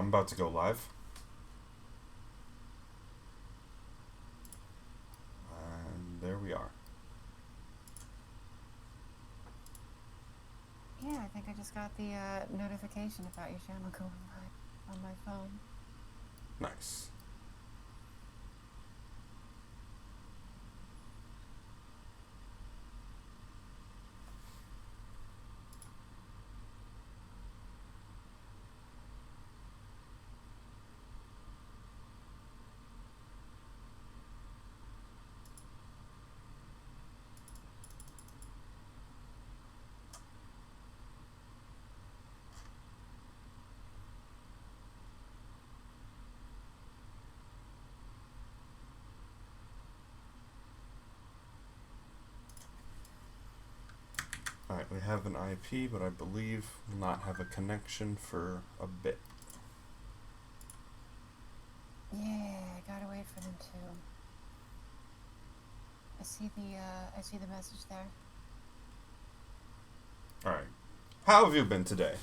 I'm about to go live. And there we are. Yeah, I think I just got the notification about your channel going live on my phone. Nice. Alright, we have an IP, but I believe we'll not have a connection for a bit. Yeah, I gotta wait for them to. I see the message there. Alright. How have you been today?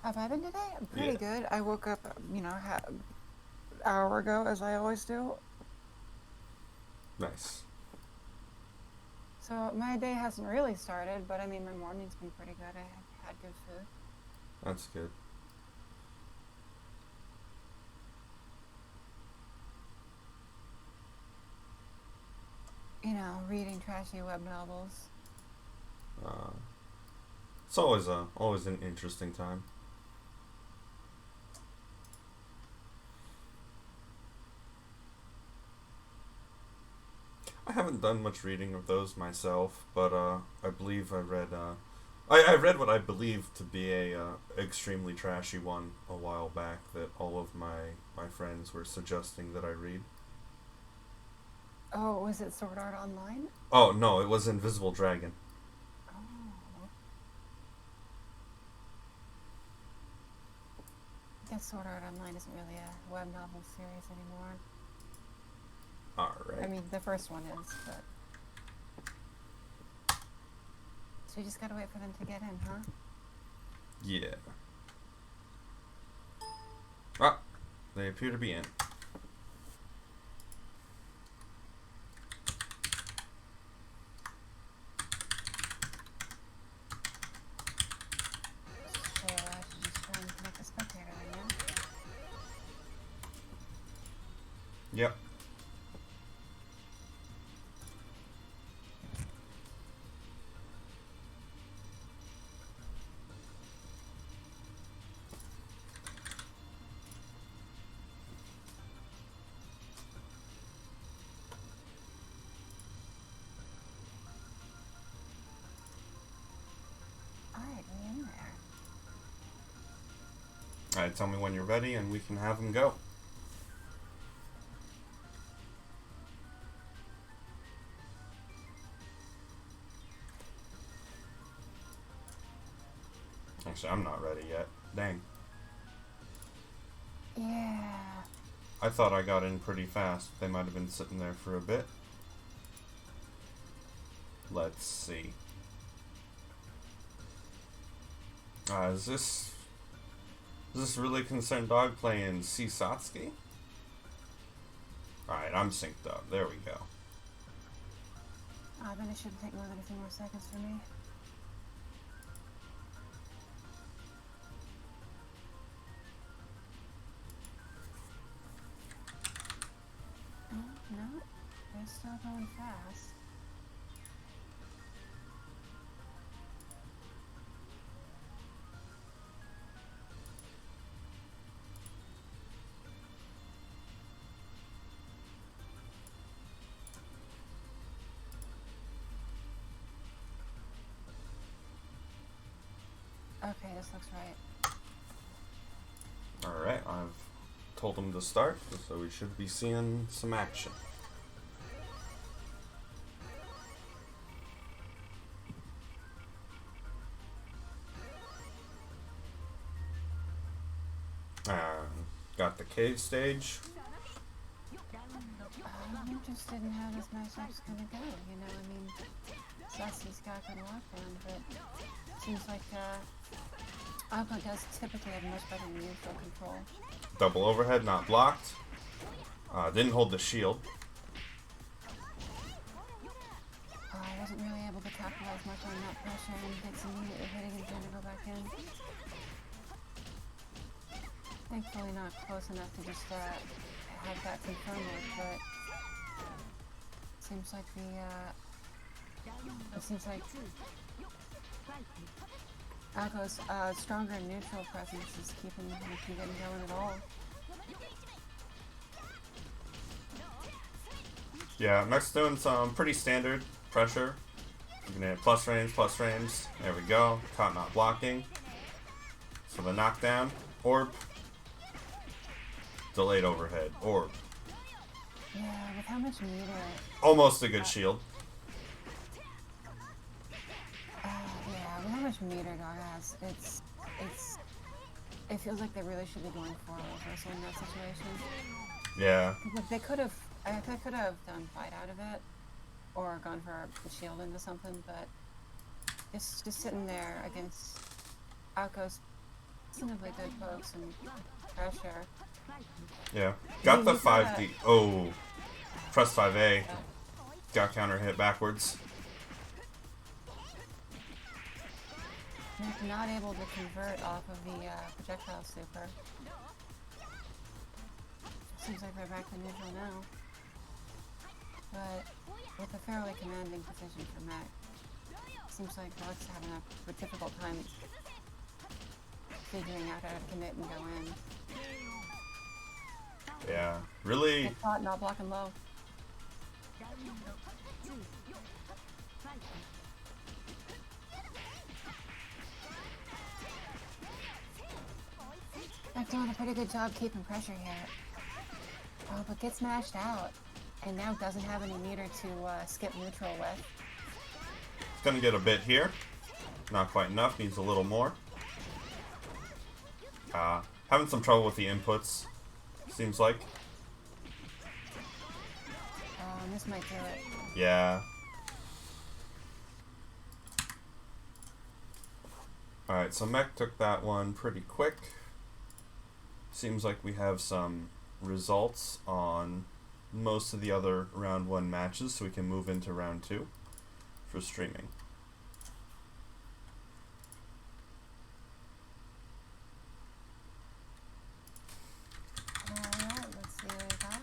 Have I been today? I'm pretty good. I woke up, an hour ago, as I always do. Nice. So my day hasn't really started, but I mean, my morning's been pretty good. I had good food. That's good. Reading trashy web novels. It's always an interesting time. I haven't done much reading of those myself, but I believe I read I read what I believe to be a extremely trashy one a while back that all of my friends were suggesting that I read. Oh, was it Sword Art Online? Oh no, it was Invisible Dragon. Oh. I guess Sword Art Online isn't really a web novel series anymore. Alright. I mean, the first one is, but... So you just gotta wait for them to get in, huh? Yeah. Ah, they appear to be in. So I should just try and connect a spectator then, yeah? Yep. Alright, we in there. Alright, tell me when you're ready and we can have them go. Actually, I'm not ready yet. Dang. Yeah. I thought I got in pretty fast. They might have been sitting there for a bit. Let's see. Is this really concerned dog playing Sisatsuki? Alright, I'm synced up. There we go. Then it shouldn't take more than a few more seconds for me. Oh, no. They're still going fast. Okay, this looks right. Alright, I've told them to start, so we should be seeing some action. Got the cave stage. I'm interested in how this matchup's gonna go, I mean, Sassy's got good lockdown, but seems like, Alpha does typically have much better neutral control. Double overhead, not blocked. Didn't hold the shield. I wasn't really able to capitalize much on that pressure and gets immediately hitting and trying to go back in. Thankfully not close enough to just have that confirm it, but seems like Alco's stronger neutral presence is keeping him from getting going at all. Yeah, Mech's doing some pretty standard pressure. You can hit plus range. There we go. Caught not blocking. So the knockdown. Orb. Delayed overhead. Orb. Yeah, with how much meter... Almost a good shield. Yeah, with how much meter Dog has, it feels like they really should be going for a reversal in that situation. Yeah. Like they could have done fight out of it, or gone for the shield into something, but just sitting there against Alco's reasonably good pokes and pressure. Yeah. Got the 5D. Oh. Press 5A. Got counter hit backwards. Not able to convert off of the projectile super. Seems like they're back to neutral now. But with a fairly commanding position for Mech, seems like Dark's having a difficult time figuring out how to commit and go in. Yeah, really. Get caught, not blocking low. Mech doing a pretty good job keeping pressure here. Oh, but gets mashed out, and now doesn't have any meter to skip neutral with. Gonna get a bit here. Not quite enough, needs a little more. Having some trouble with the inputs, seems like. This might do it. Yeah. Alright, so Mech took that one pretty quick. Seems like we have some results on most of the other round 1 matches, so we can move into round 2 for streaming. Alright, let's see what we got.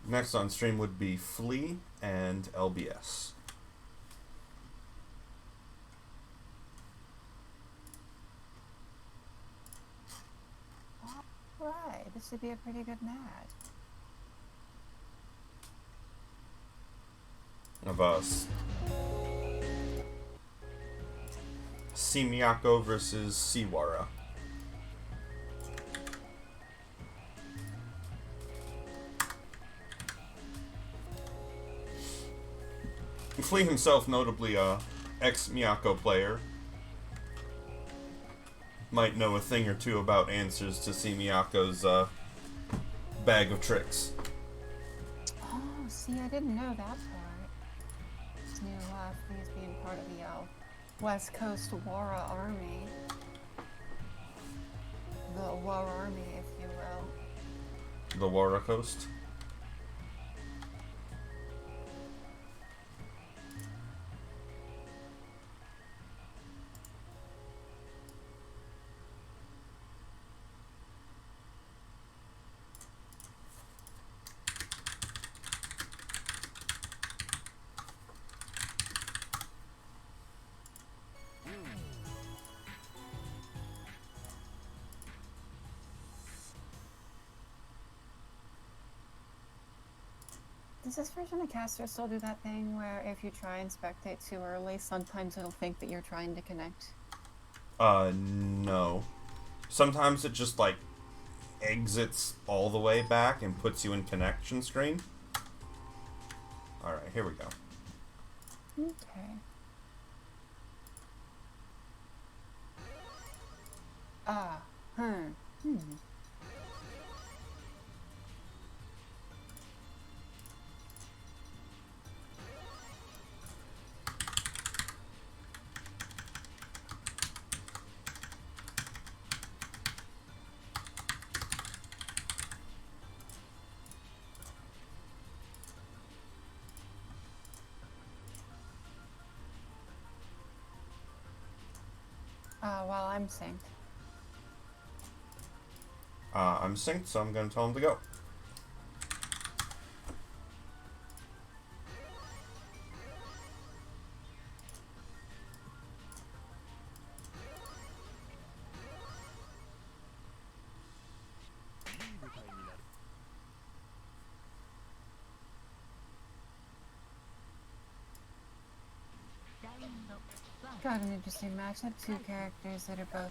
Next on stream would be Flea and LBS. Alright, this should be a pretty good match. Of us. Miyako versus Siwara. Flea himself, notably a ex-Miyako player, might know a thing or two about answers to Miyako's bag of tricks. Oh, see, I didn't know that part. It's new Flea's being part of the West Coast Wara Army. The Wara Army, if you will. The Wara Coast. Does this version of Caster still do that thing where if you try and spectate too early, sometimes it'll think that you're trying to connect? No. Sometimes it just, like, exits all the way back and puts you in connection screen. Alright, here we go. Okay. While I'm synced. I'm synced, so I'm gonna tell him to go. Got an interesting matchup. Two characters that are both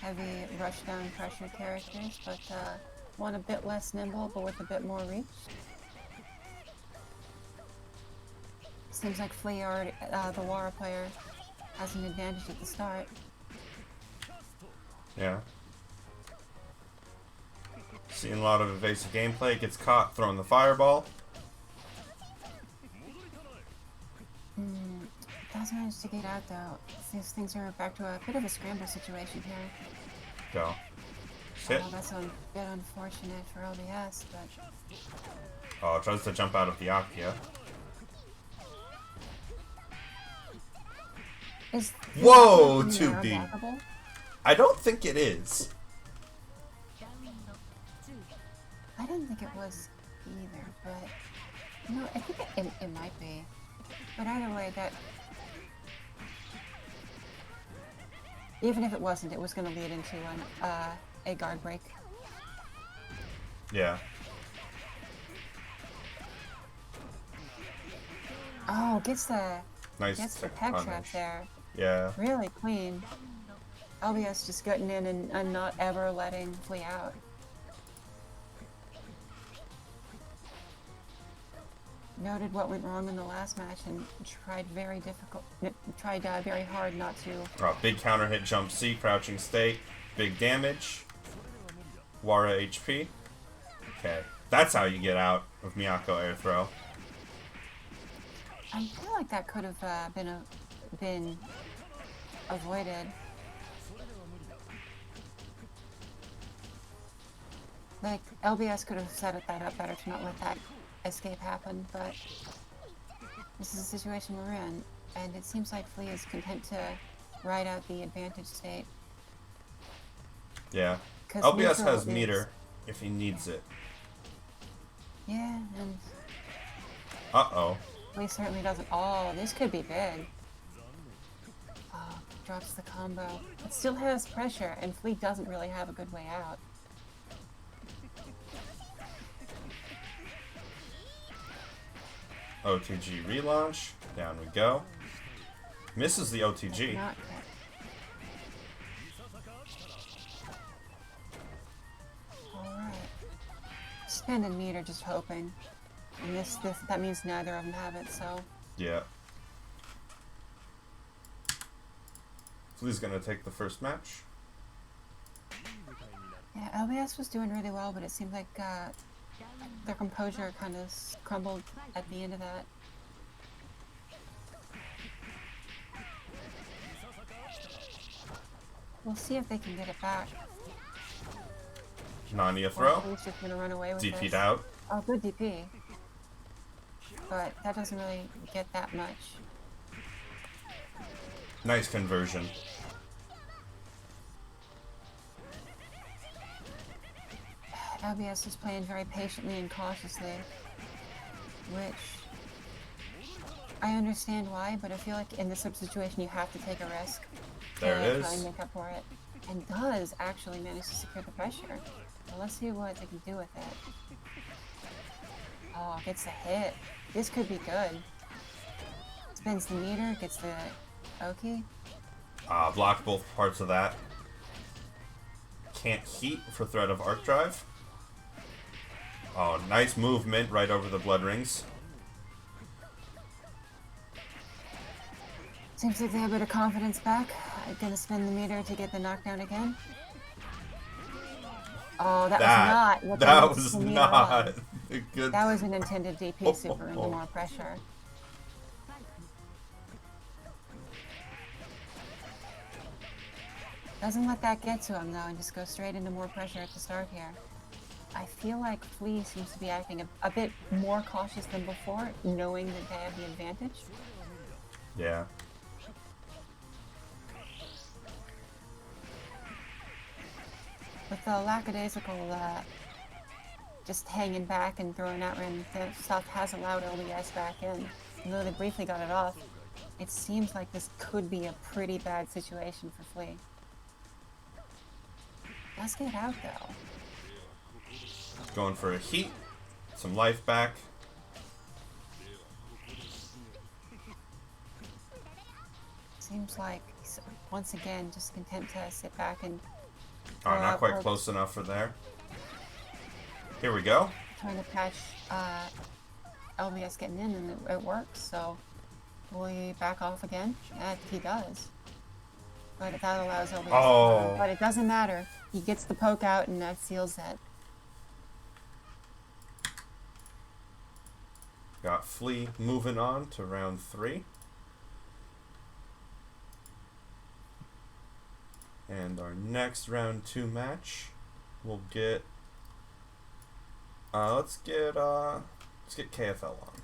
heavy rushdown pressure characters, but one a bit less nimble, but with a bit more reach. Seems like Flea already, the Wara player, has an advantage at the start. Yeah. Seeing a lot of evasive gameplay. Gets caught throwing the fireball. Does manage to get out though. These things are back to a bit of a scramble situation here. Go. Hit. Oh, that's a bit unfortunate for LBS, but... Oh, tries to jump out of the Akia. Is Whoa, the 2B. unblockable? I don't think it is. I didn't think it was either, but... No, I think it might be. But either way, that... Even if it wasn't, it was going to lead into a guard break. Yeah. Oh, gets the peg trap punish. there. Yeah. Really clean. LBS just getting in and not ever letting Flea out. Noted what went wrong in the last match and tried very hard not to. Oh, big counter hit jump C, crouching state, big damage. Wara HP. Okay, that's how you get out of Miyako air throw. I feel like that could have been avoided. Like LBS could have set that up better to not let that escape happen, but this is the situation we're in, and it seems like Flea is content to ride out the advantage state. Yeah. LBS has meter if he needs it. Yeah, and Uh-oh. Flea certainly doesn't. Oh, this could be big. Oh, drops the combo. It still has pressure, and Flea doesn't really have a good way out. OTG relaunch. Down we go. Misses the OTG. Not Alright. Spending meter, just hoping. And that means neither of them have it, so... Yeah. Flea's gonna take the first match. Yeah, LBS was doing really well, but it seemed like their composure kind of crumbled at the end of that. We'll see if they can get it back. Nania throw. He's just gonna run away with DP'd this. out. Oh, good DP. But that doesn't really get that much. Nice conversion. LBS is playing very patiently and cautiously, which I understand why, but I feel like in this situation you have to take a risk There it to try and is. make up for it. And does actually manage to secure the pressure. So let's see what they can do with it. Oh, gets the hit. This could be good. Spins the meter, gets the Oki. Block both parts of that. Can't heat for threat of arc drive. Oh, nice movement right over the blood rings. Seems like they have a bit of confidence back. I'm gonna spin the meter to get the knockdown again. Oh, that was not what that the was meter not was. a good. That was an intended DP super into more pressure. Doesn't let that get to him though, and just goes straight into more pressure at the start here. I feel like Flea seems to be acting a bit more cautious than before, knowing that they have the advantage. Yeah. with the lackadaisical just hanging back and throwing out random stuff has allowed LBS back in. Even though they briefly got it off, it seems like this could be a pretty bad situation for Flea. Let's get out though. Going for a heat, some life back. Seems like he's once again just content to sit back and. Oh, not quite close enough for there. Here we go. Trying to patch LBS getting in, and it works. So will he back off again? Yeah, he does. But that allows LBS. Oh. But it doesn't matter. He gets the poke out, and that seals it. Got Flea moving on to round 3. And our next round 2 match, we'll get. Let's get KFL on.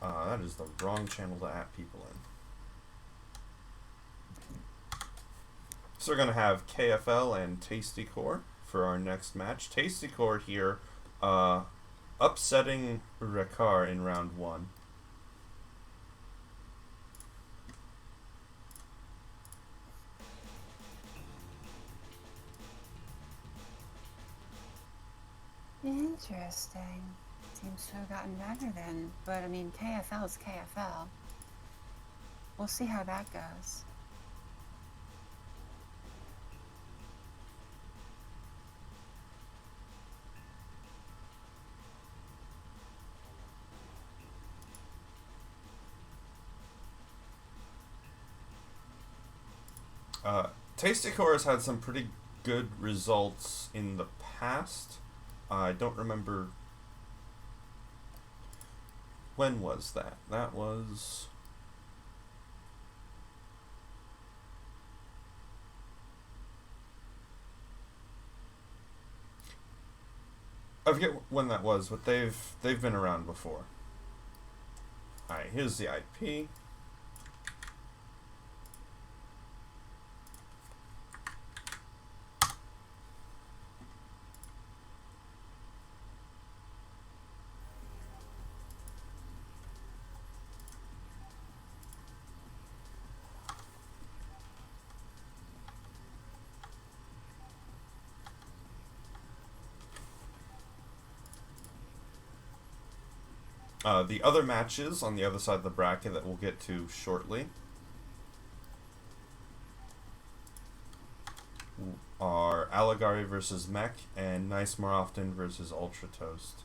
That is the wrong channel to add people in. So we're gonna have KFL and Tasty Core for our next match. Tasty Core here, upsetting Rekar in round 1. Interesting. Seems to have gotten better then. But I mean, KFL is KFL. We'll see how that goes. Tasty Core has had some pretty good results in the past. I don't remember. When was that? That was. I forget when that was, but they've been around before. Alright, here's the IP. The other matches on the other side of the bracket that we'll get to shortly are Alligari versus Mech and Nice More Often versus Ultra Toast.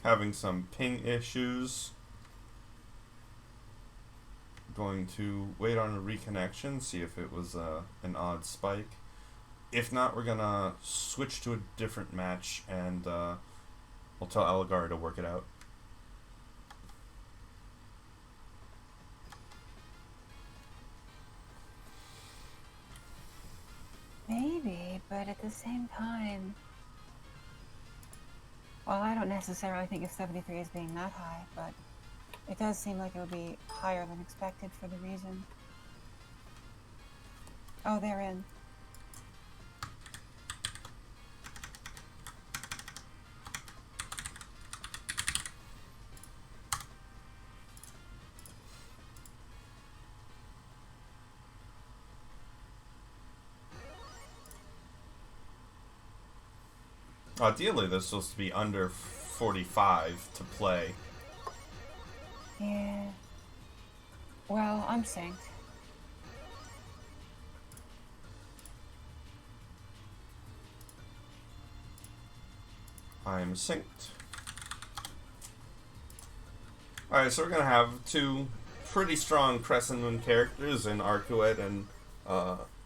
Having some ping issues. Going to wait on a reconnection, see if it was an odd spike. If not, we're gonna switch to a different match, and we'll tell Alligari to work it out. Maybe, but at the same time... Well, I don't necessarily think of 73 as being that high, but it does seem like it would be higher than expected for the reason. Oh, they're in. Ideally, they're supposed to be under 45 to play. Yeah. Well, I'm synced. I'm synced. Alright, so we're gonna have two pretty strong Crescent Moon characters in Arcuet and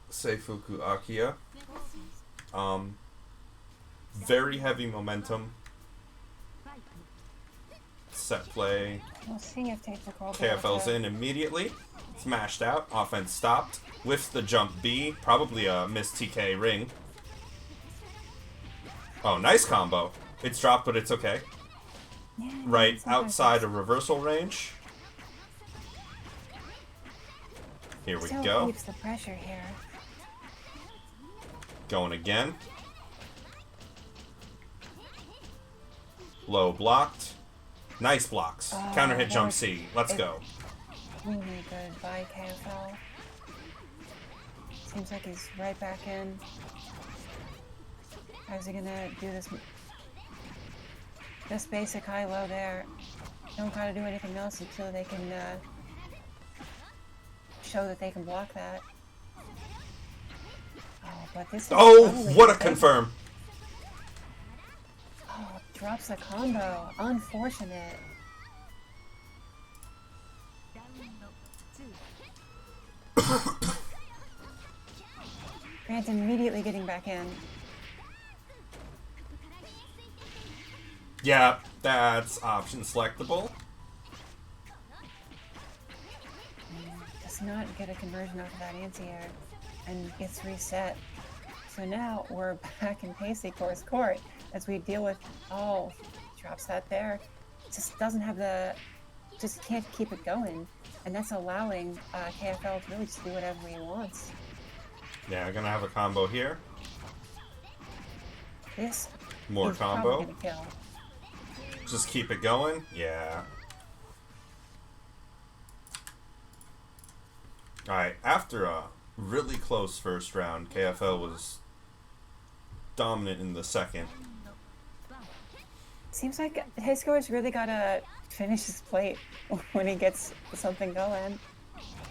Seifuku Akiya. Very heavy momentum. Set play. We'll see if KFL's in immediately. Smashed out. Offense stopped. Whiffs the jump B. Probably a missed TK ring. Oh, nice combo. It's dropped, but it's okay. Yeah, Right outside of reversal range. Here we Still go. keeps the pressure here. Going again. Low blocked. Nice blocks. Counter hit jump C. Let's go. Really good by KFL. Seems like he's right back in. How's he gonna do this? This basic high-low there. Don't gotta do anything else until they can show that they can block that. Oh, but this is What a confirm. Oh, drops the combo. Unfortunate. Grant's immediately getting back in. Yeah, that's option selectable. Does not get a conversion off of that anti-air and gets reset. So now we're back in Paceycore's court as we deal with, drops that there. Just doesn't have just can't keep it going. And that's allowing KFL to really just do whatever he wants. Yeah, I'm gonna have a combo here. This More is combo. probably gonna kill. Just keep it going. Yeah. Alright, after a really close first round, KFL was dominant in the second. Seems like Hisco's really gotta finish his plate when he gets something going.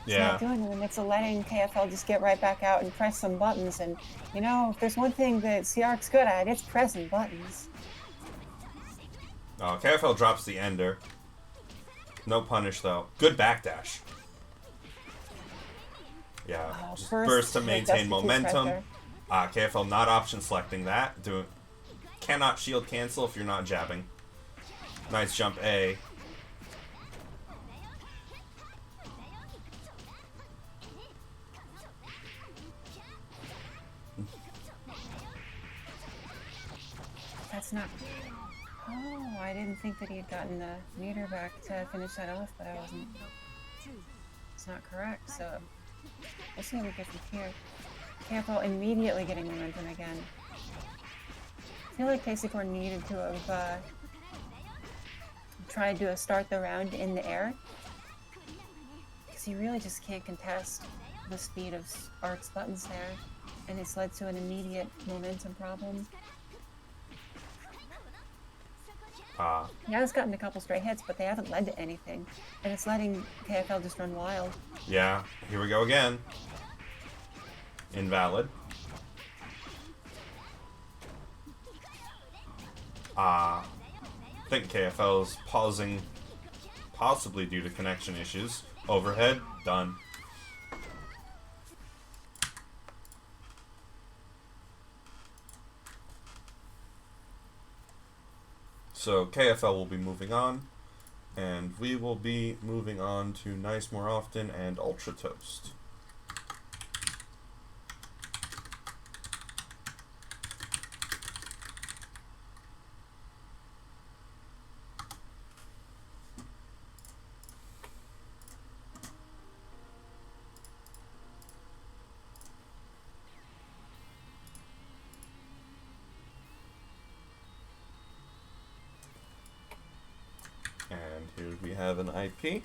He's not doing it, and it's letting KFL just get right back out and press some buttons. And, you know, if there's one thing that CR's good at, it's pressing buttons. Oh, KFL drops the ender. No punish, though. Good backdash. Yeah, just burst to maintain momentum. KFL not option selecting that. Cannot shield cancel if you're not jabbing. Nice jump A. That's not... Oh, I didn't think that he had gotten the meter back to finish that off, but I wasn't... It's not correct, so... We'll see how we get from here. KFL immediately getting momentum again. I feel like Paceycore needed to have tried to start the round in the air. Because he really just can't contest the speed of Arc's buttons there. And it's led to an immediate momentum problem. He has gotten a couple straight hits, but they haven't led to anything. And it's letting KFL just run wild. Yeah, here we go again. Invalid. I think KFL's pausing, possibly due to connection issues. Overhead, done. So KFL will be moving on, and we will be moving on to Nice More Often and Ultra Toast. And here we have an IP.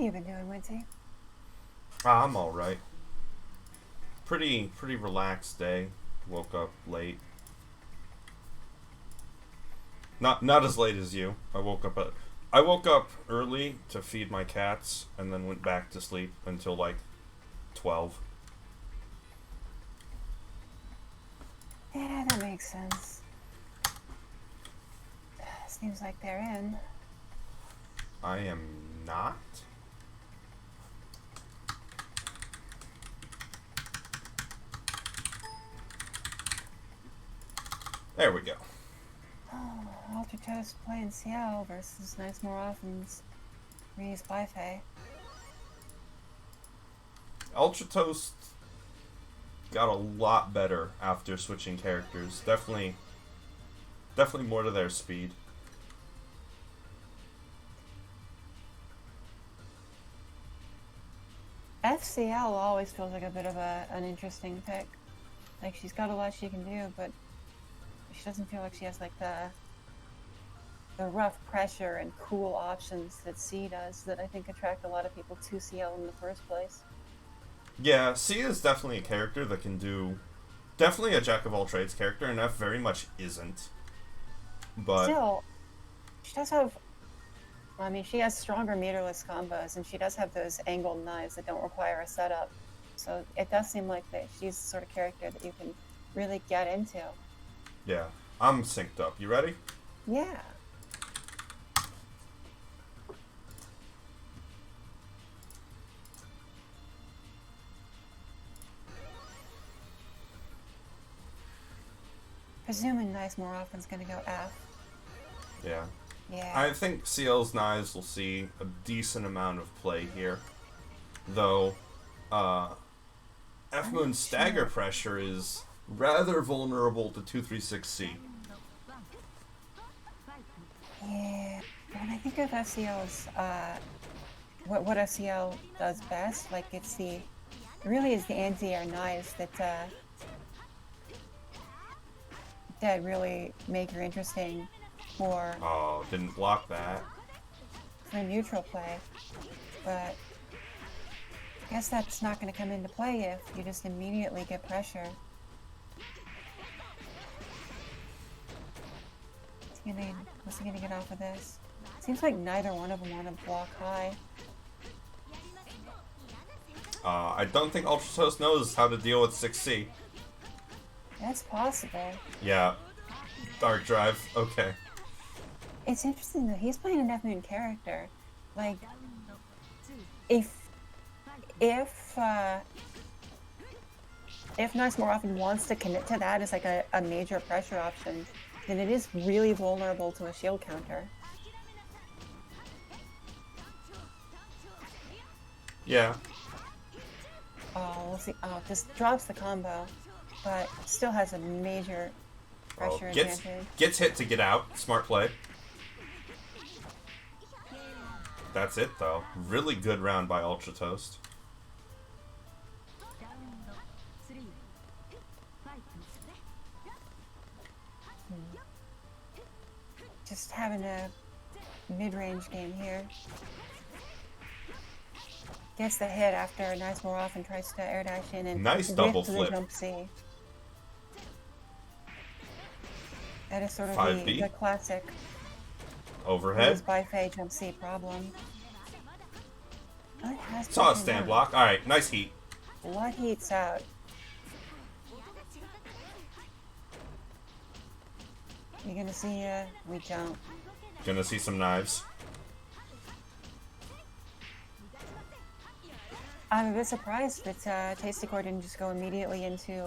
have you been doing, Wincy? I'm alright. Pretty relaxed day. Woke up late. Not as late as you. I woke up early to feed my cats and then went back to sleep until like 12. Yeah, that makes sense. Seems like they're in. I am not. There we go. Oh, Ultra Toast playing CL versus Nice More Often's Reese Bifei. Ultra Toast got a lot better after switching characters. Definitely more to their speed. FCL always feels like a bit of an interesting pick. Like, she's got a lot she can do, but she doesn't feel like she has like the rough pressure and cool options that C does that I think attract a lot of people to CL in the first place. Yeah, C is definitely a character that can do... Definitely a jack-of-all-trades character, and F very much isn't. But... Still, she does have... I mean, she has stronger meterless combos, and she does have those angled knives that don't require a setup. So it does seem like that she's the sort of character that you can really get into. Yeah, I'm synced up. You ready? Yeah. Presuming Nice More Often is going to go F. Yeah. Yeah. I think CL's knives will see a decent amount of play here. Though, F-Moon's stagger pressure is rather vulnerable to 236C. Yeah. When I think of FCL's, what FCL does best, like it really is the anti-air knives that really make her interesting for Oh, didn't block that. neutral play. But I guess that's not going to come into play if you just immediately get pressure. What's he gonna get off of this? Seems like neither one of them want to block high. I don't think Ultra Toast knows how to deal with 6C. That's possible. Yeah. Dark Drive. Okay. It's interesting that he's playing an F-Moon character. Like, if Nice More Often wants to commit to that as like a major pressure option, then it is really vulnerable to a shield counter. Yeah. Oh, we'll see. Oh, this drops the combo, but still has a major pressure advantage. Gets hit to get out. Smart play. That's it, though. Really good round by Ultra Toast. Just having a mid-range game here. Gets the hit after Nice More Often tries to air dash in and nice double flip. Jump C. That is sort of 5B. the classic Overhead. Bifei jump C problem. Saw a stand block. Alright, nice heat. What heats out? You gonna see we jump. Gonna see some knives. I'm a bit surprised that Tasty Core didn't just go immediately into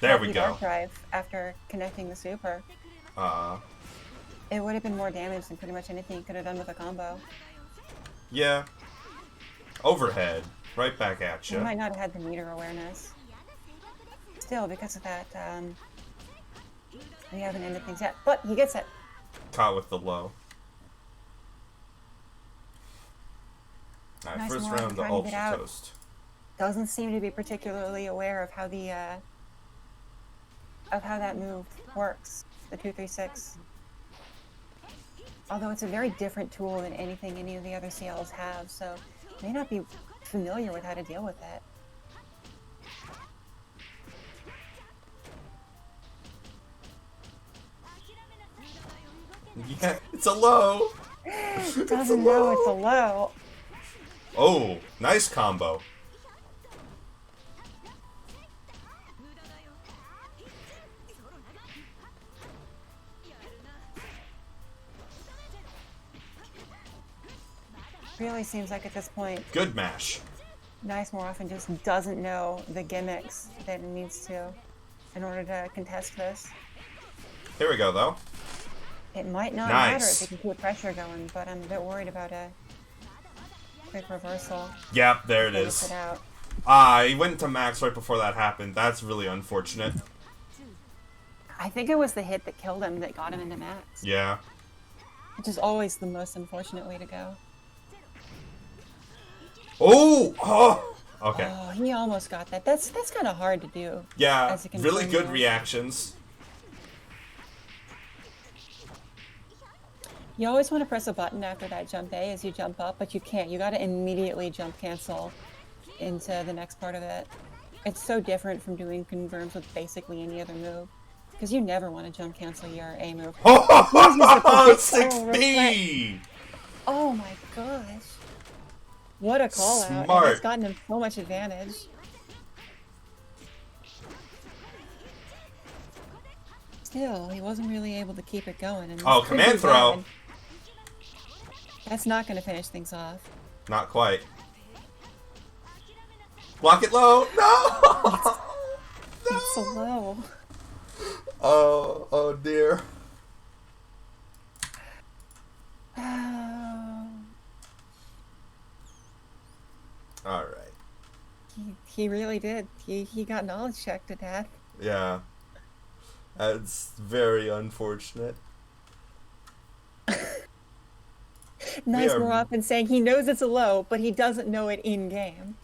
there we go. Dark Drive after connecting the super. It would have been more damage than pretty much anything you could have done with a combo. Yeah. Overhead. Right back at you. You might not have had the meter awareness. Still, because of that, we haven't ended things yet. But he gets it. Caught with the low. Alright, Nice first one, round to trying to Ultra get out. Toast. Doesn't seem to be particularly aware of how the of how that move works, the 236. Although it's a very different tool than anything any of the other CLs have, so may not be familiar with how to deal with it. Yeah, it's a low. Doesn't know it's a low. Oh, nice combo. Really seems like at this point, Good mash. Nice more often just doesn't know the gimmicks that it needs to in order to contest this. Here we go, though. It might not matter if it can keep pressure going, but I'm a bit worried about a quick reversal. Yep, there it is. He went to max right before that happened. That's really unfortunate. I think it was the hit that killed him that got him into max. Yeah. Which is always the most unfortunate way to go. Oh! Oh! Okay. Oh, he almost got that. That's kind of hard to do. Yeah, really good reactions. You always want to press a button after that jump A as you jump up, but you can't. You got to immediately jump cancel into the next part of it. It's so different from doing confirms with basically any other move. Because you never want to jump cancel your A move. Oh, 6B! Oh my gosh. What a call out. Smart. And it's gotten him so much advantage. Still, he wasn't really able to keep it going. And oh, command throw. Bad. That's not going to finish things off. Not quite. Block it low. No! It's so low. Oh dear. All right. He really did. He got knowledge checked to death. Yeah. That's very unfortunate. Nice more often saying he knows it's a low, but he doesn't know it in game.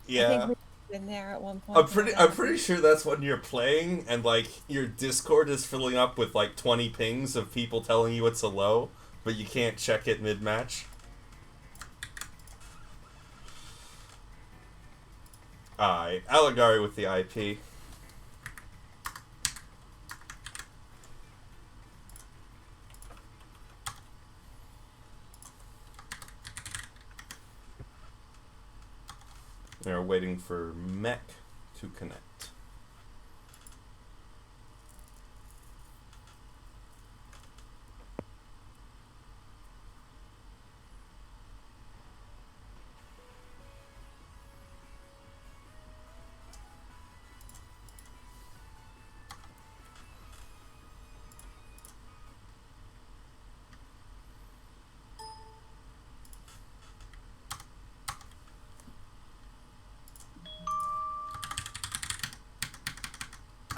Yeah. I think we've been there at one point. I'm pretty sure that's when you're playing and like your Discord is filling up with like 20 pings of people telling you it's a low, but you can't check it mid-match. Alright, Allegari with the IP. They're waiting for Mech to connect.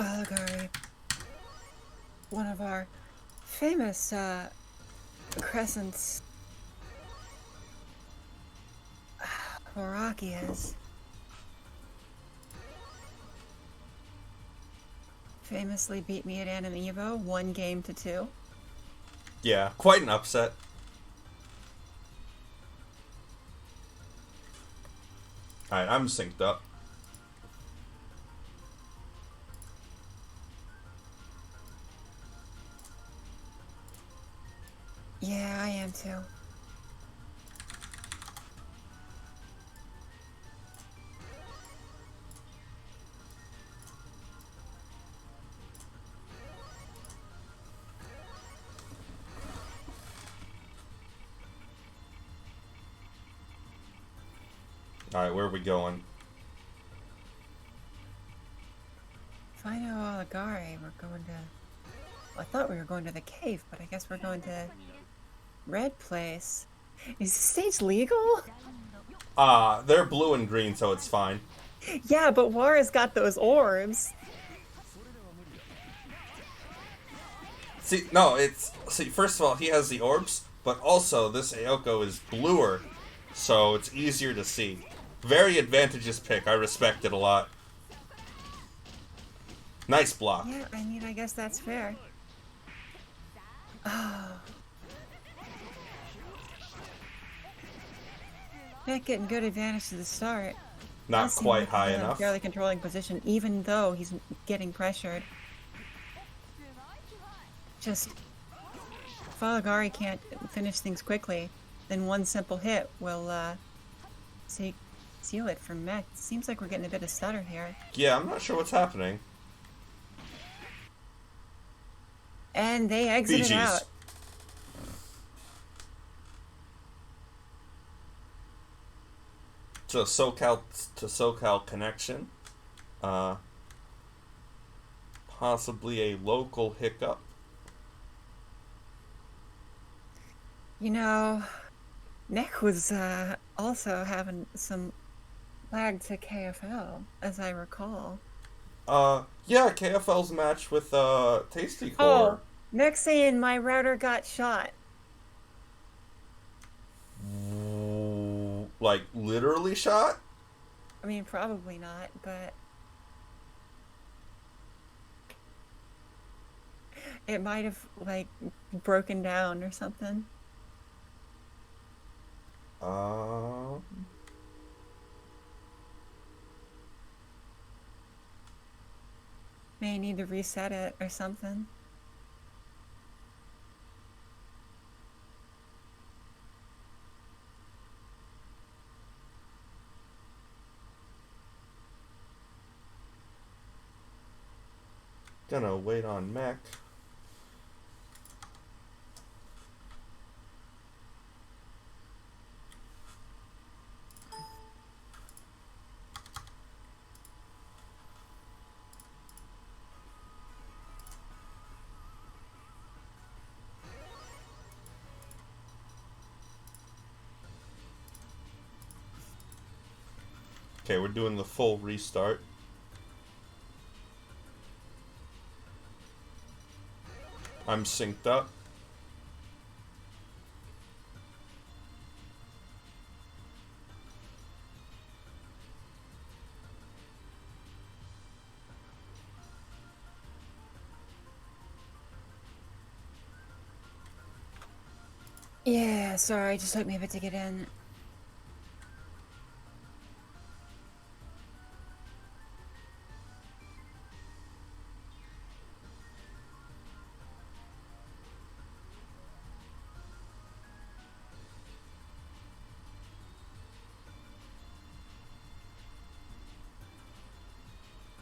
Allegari, one of our famous crescents, Horakias, famously beat me at Anime Evo 1-2. Yeah, quite an upset. Alright, I'm synced up. Yeah, I am too. Alright, where are we going? Final Allegari, we're going to... Well, I thought we were going to the cave, but I guess we're going to... Red Place. Is the stage legal? They're blue and green, so it's fine. Yeah, but Wara's got those orbs. See, first of all, he has the orbs, but also this Aoko is bluer, so it's easier to see. Very advantageous pick. I respect it a lot. Nice block. Yeah, I mean, I guess that's fair. Oh. Not getting good advantage to the start. Not Does seem quite like he's high in a enough. fairly controlling position, even though he's getting pressured. Just, if Aligari can't finish things quickly, then one simple hit will seal it for Mech. Seems like we're getting a bit of stutter here. Yeah, I'm not sure what's happening. And they exited BG's. out. To SoCal connection. Possibly a local hiccup. You know, Nick was also having some lag to KFL, as I recall. Yeah, KFL's match with Tasty Core. Oh, Nick's saying my router got shot. Like literally shot? I mean, probably not, but it might have like broken down or something. May need to reset it or something. Gonna wait on Mech. Okay, we're doing the full restart. I'm synced up. Yeah, sorry, just took me a bit to get in.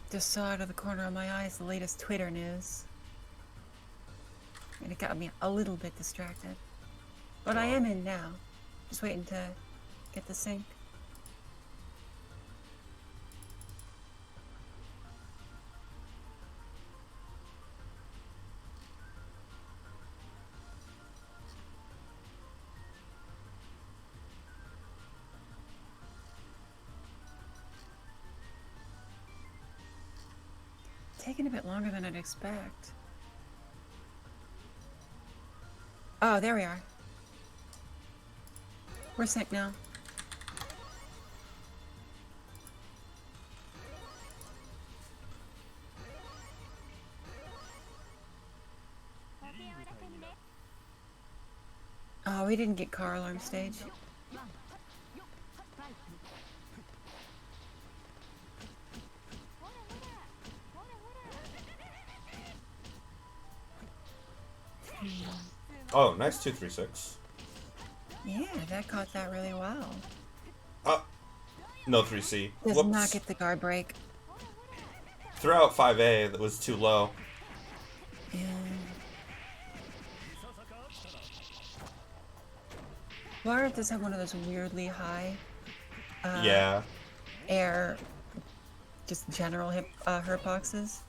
Just saw out of the corner of my eyes the latest Twitter news. And it got me a little bit distracted. But I am in now. Just waiting to get the sync. Taking a bit longer than I'd expect. Oh, there we are. We're synced now. Oh, we didn't get car alarm stage. Oh, nice 236. Yeah, that caught that really well. No 3C. Does Whoops. not get the guard break. Threw out 5A that was too low. Yeah. Lara does have one of those weirdly high Yeah. air, just general hurt boxes.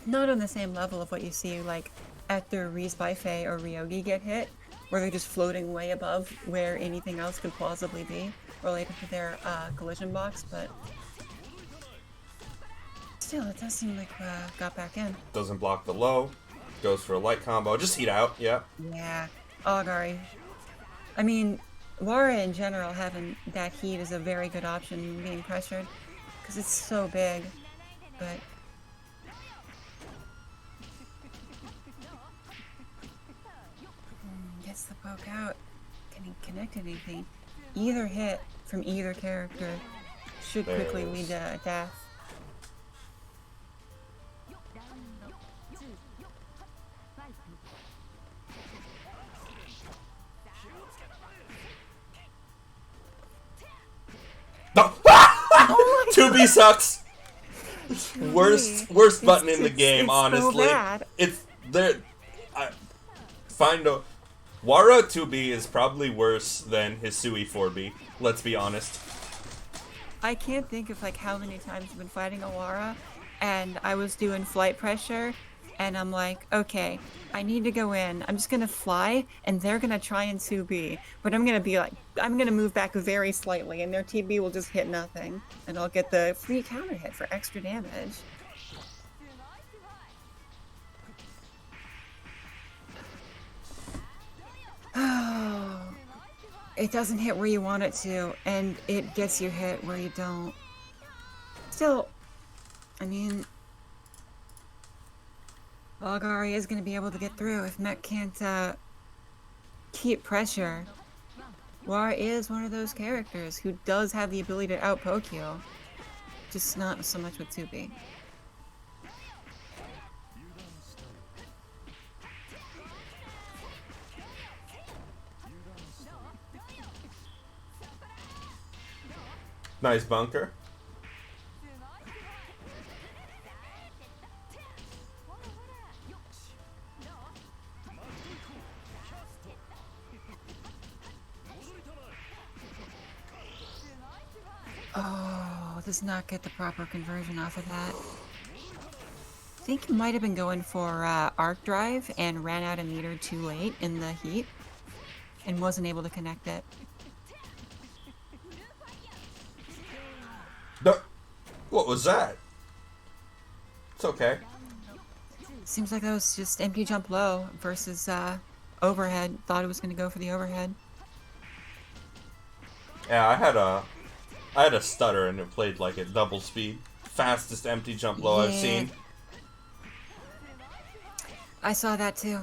Not on the same level of what you see like after Riz Baifei or Ryogi get hit, where they're just floating way above where anything else could plausibly be related to their collision box, but still, it does seem like got back in. Doesn't block the low. Goes for a light combo. Just heat out. Yeah. Yeah. Aligari. I mean, Wara in general having that heat is a very good option being pressured because it's so big, but gets the poke out. getting connected to anything. Either hit from either character should quickly lead to a death. No! Oh 2B sucks! Worst button in the game, it's honestly. So bad. It's there. Wara 2B is probably worse than Hisui 4B. Let's be honest. I can't think of like how many times I've been fighting Awara, and I was doing flight pressure, and I'm like, okay, I need to go in. I'm just gonna fly, and they're gonna try and 2B, but I'm gonna move back very slightly, and their TB will just hit nothing, and I'll get the free counter hit for extra damage. Oh, it doesn't hit where you want it to, and it gets you hit where you don't. Still, I mean, Algari is going to be able to get through if Mech can't keep pressure. War is one of those characters who does have the ability to outpoke you, just not so much with 2B. Nice bunker. Oh, does not get the proper conversion off of that. I think he might have been going for arc drive and ran out a meter too late in the heat and wasn't able to connect it. What was that? It's okay. Seems like that was just empty jump low versus overhead. Thought it was going to go for the overhead. Yeah, I had a stutter and it played like at double speed. Fastest empty jump low I've seen. I saw that too.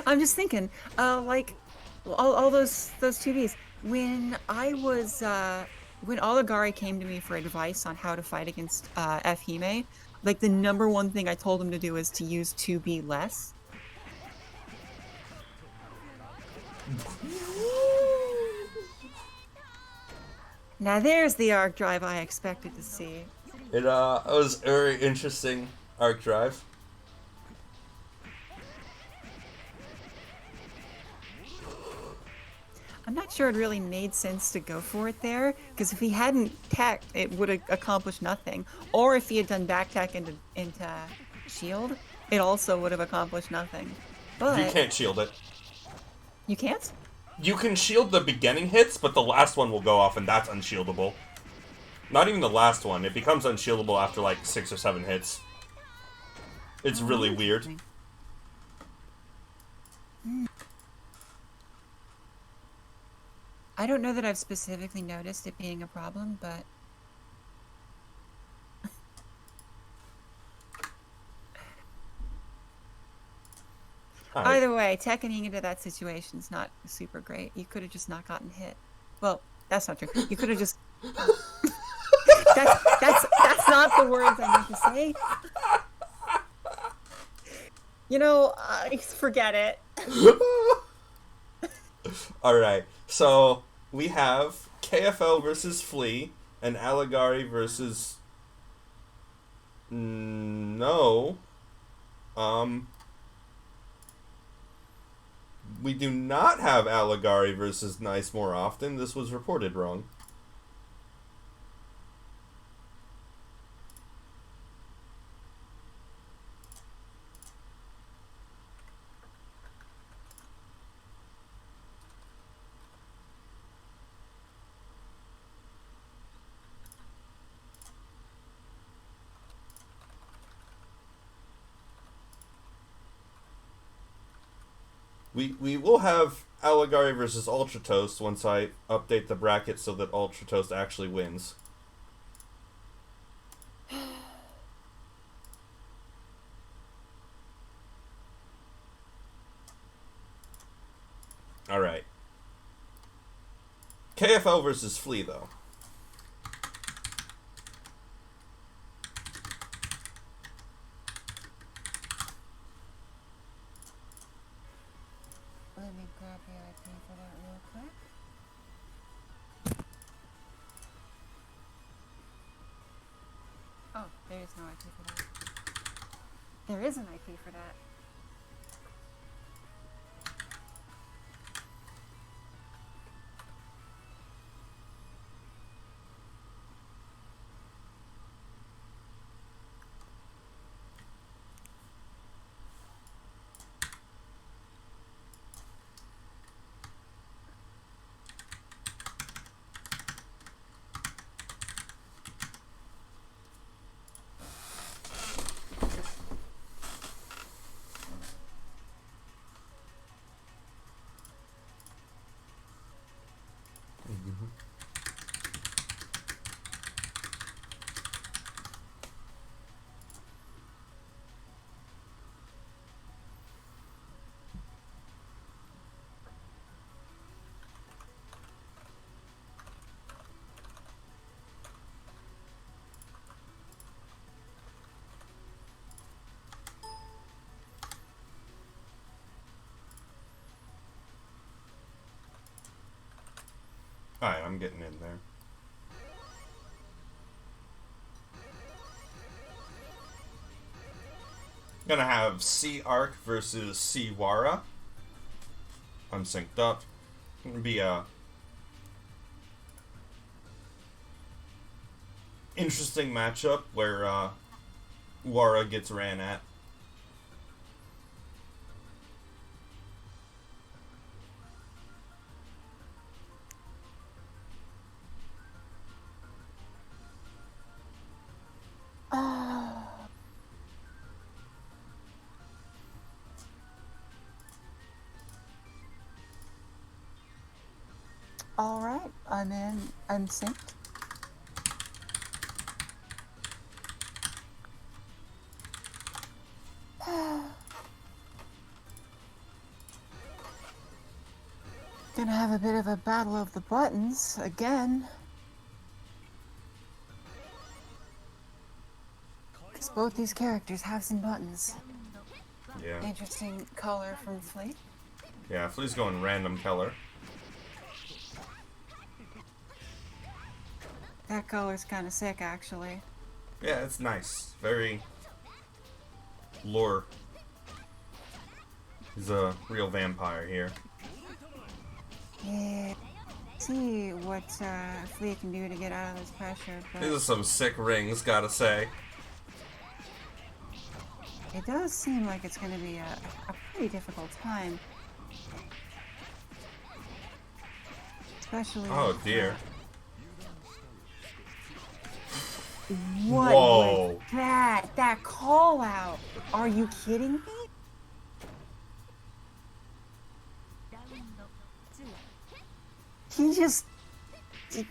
I'm just thinking, like, all those 2Bs. When I was, when Oligari came to me for advice on how to fight against Fhime, like the number one thing I told him to do is to use 2B less. Now there's the arc drive I expected to see. It was a very interesting arc drive. I'm not sure it really made sense to go for it there, because if he hadn't teched, it would have accomplished nothing. Or if he had done back tech into shield, it also would have accomplished nothing. But You can't shield it. You can't? You can shield the beginning hits, but the last one will go off, and that's unshieldable. Not even the last one. It becomes unshieldable after like 6 or 7 hits. It's really weird. I don't know that I've specifically noticed it being a problem, but either way, teching into that situation is not super great. You could have just not gotten hit. Well, that's not true. You could have just. that's not the words I meant to say. You know, forget it. Alright, so we have KFL versus Flea and Alligari versus... No. We do not have Alligari versus Nice more often. This was reported wrong. We will have Alligari versus Ultra Toast once I update the bracket so that Ultra Toast actually wins. Alright. KFL versus Flea, though. Let me grab the IP for that real quick. Oh, there is no IP for that. There is an IP for that. Alright, I'm getting in there. Gonna have Sea Arc versus Sea Wara. I'm synced up. Gonna be a interesting matchup where Wara gets ran at. Alright, I'm in. I'm synced. Gonna have a bit of a battle of the buttons again. Because both these characters have some buttons. Yeah. Interesting color from Flea. Yeah, Flea's going random color. That color's kind of sick, actually. Yeah, it's nice. Very lore. He's a real vampire here. Yeah. See what Flea can do to get out of this pressure. But These are some sick rings, gotta say. it does seem like it's going to be a pretty difficult time. Especially. Oh with, dear. What Whoa. was that? That call out. Are you kidding me?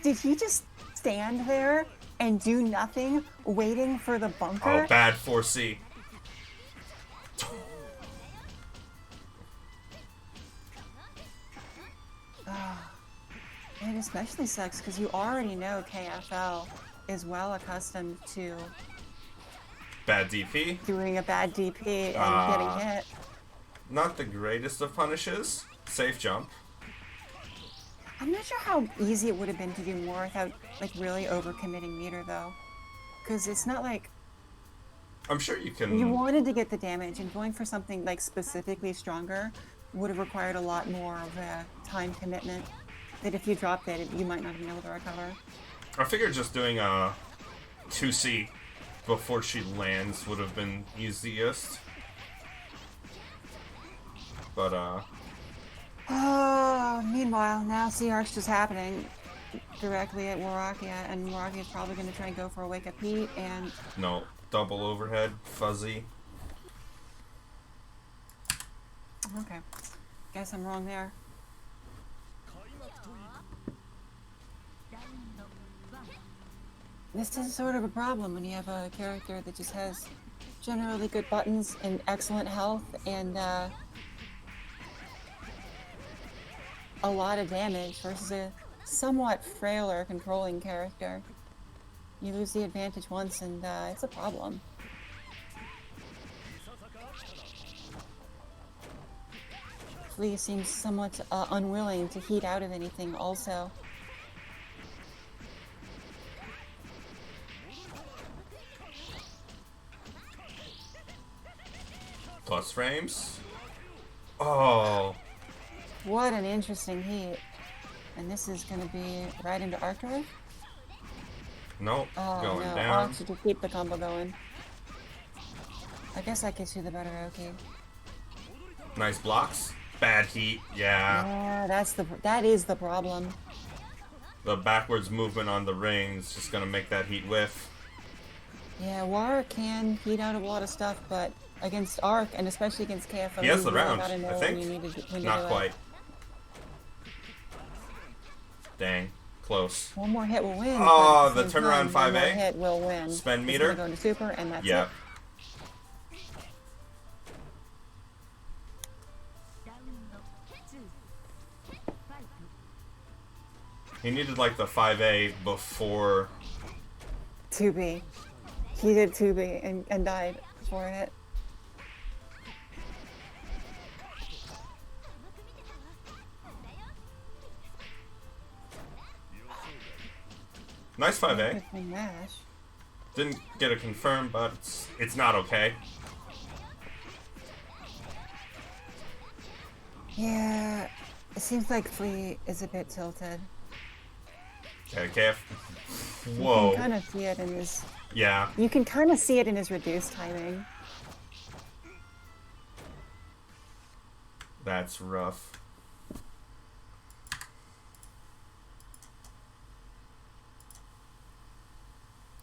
Did he just stand there and do nothing, waiting for the bunker? Oh, bad 4C. It especially sucks because you already know KFL is well accustomed to Bad DP. doing a bad DP and getting hit. Not the greatest of punishes. Safe jump. I'm not sure how easy it would have been to do more without like really overcommitting meter though, because it's not like I'm sure you can. you wanted to get the damage, and going for something like specifically stronger would have required a lot more of a time commitment. That if you dropped it, you might not have been able to recover. I figured just doing a 2C before she lands would have been easiest. But Oh, meanwhile, now Sea Arc's just happening directly at Warakia, and Warakia is probably going to try and go for a Wake Up Heat, and no, double overhead, fuzzy. okay, guess I'm wrong there. This is sort of a problem when you have a character that just has generally good buttons and excellent health, and a lot of damage versus a somewhat frailer controlling character. You lose the advantage once and it's a problem. Flea seems somewhat unwilling to heat out of anything also. Plus frames. Oh. What an interesting heat. And this is going to be right into Arc Drive? Nope. Oh, Going no. down. Arc to keep the combo going. I guess that gives you the better Oki. Nice blocks. Bad heat. Yeah. Yeah, that is the problem. The backwards movement on the ring is just gonna make that heat whiff. Yeah, Wara can heat out a lot of stuff, but against Arc, and especially against KFO, He has the you really round, gotta know I think. when you need to Not do quite. it. Dang. Close. One more hit will win. Oh, but at the same turnaround time, 5A. One more hit will win. Spend He's meter. gonna go into super, and that's Yep. it. He needed like the 5A before. 2B. He did 2B and died for it. Nice 5A. Interesting mash. Didn't get it confirmed, but it's not okay. Yeah, it seems like Flea is a bit tilted. Okay, KF. You Whoa. can kind of see it in his. Yeah. You can kind of see it in his reduced timing. That's rough.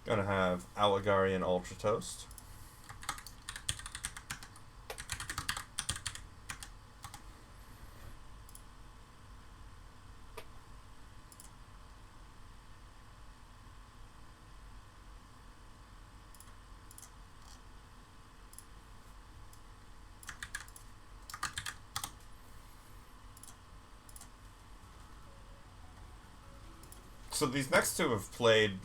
Gonna have Alligari and Ultra Toast. So these next two have played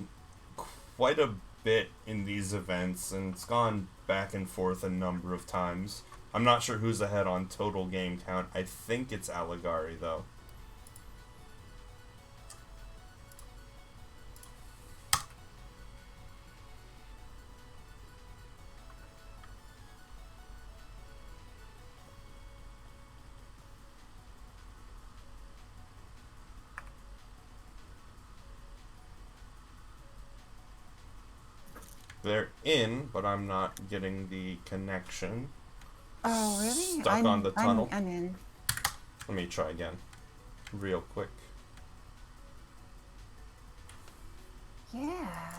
quite a bit in these events, and it's gone back and forth a number of times. I'm not sure who's ahead on total game count. I think it's Alligari, though. They're in, but I'm not getting the connection. Oh, really? Stuck on the tunnel. I'm in. Let me try again. Real quick. Yeah.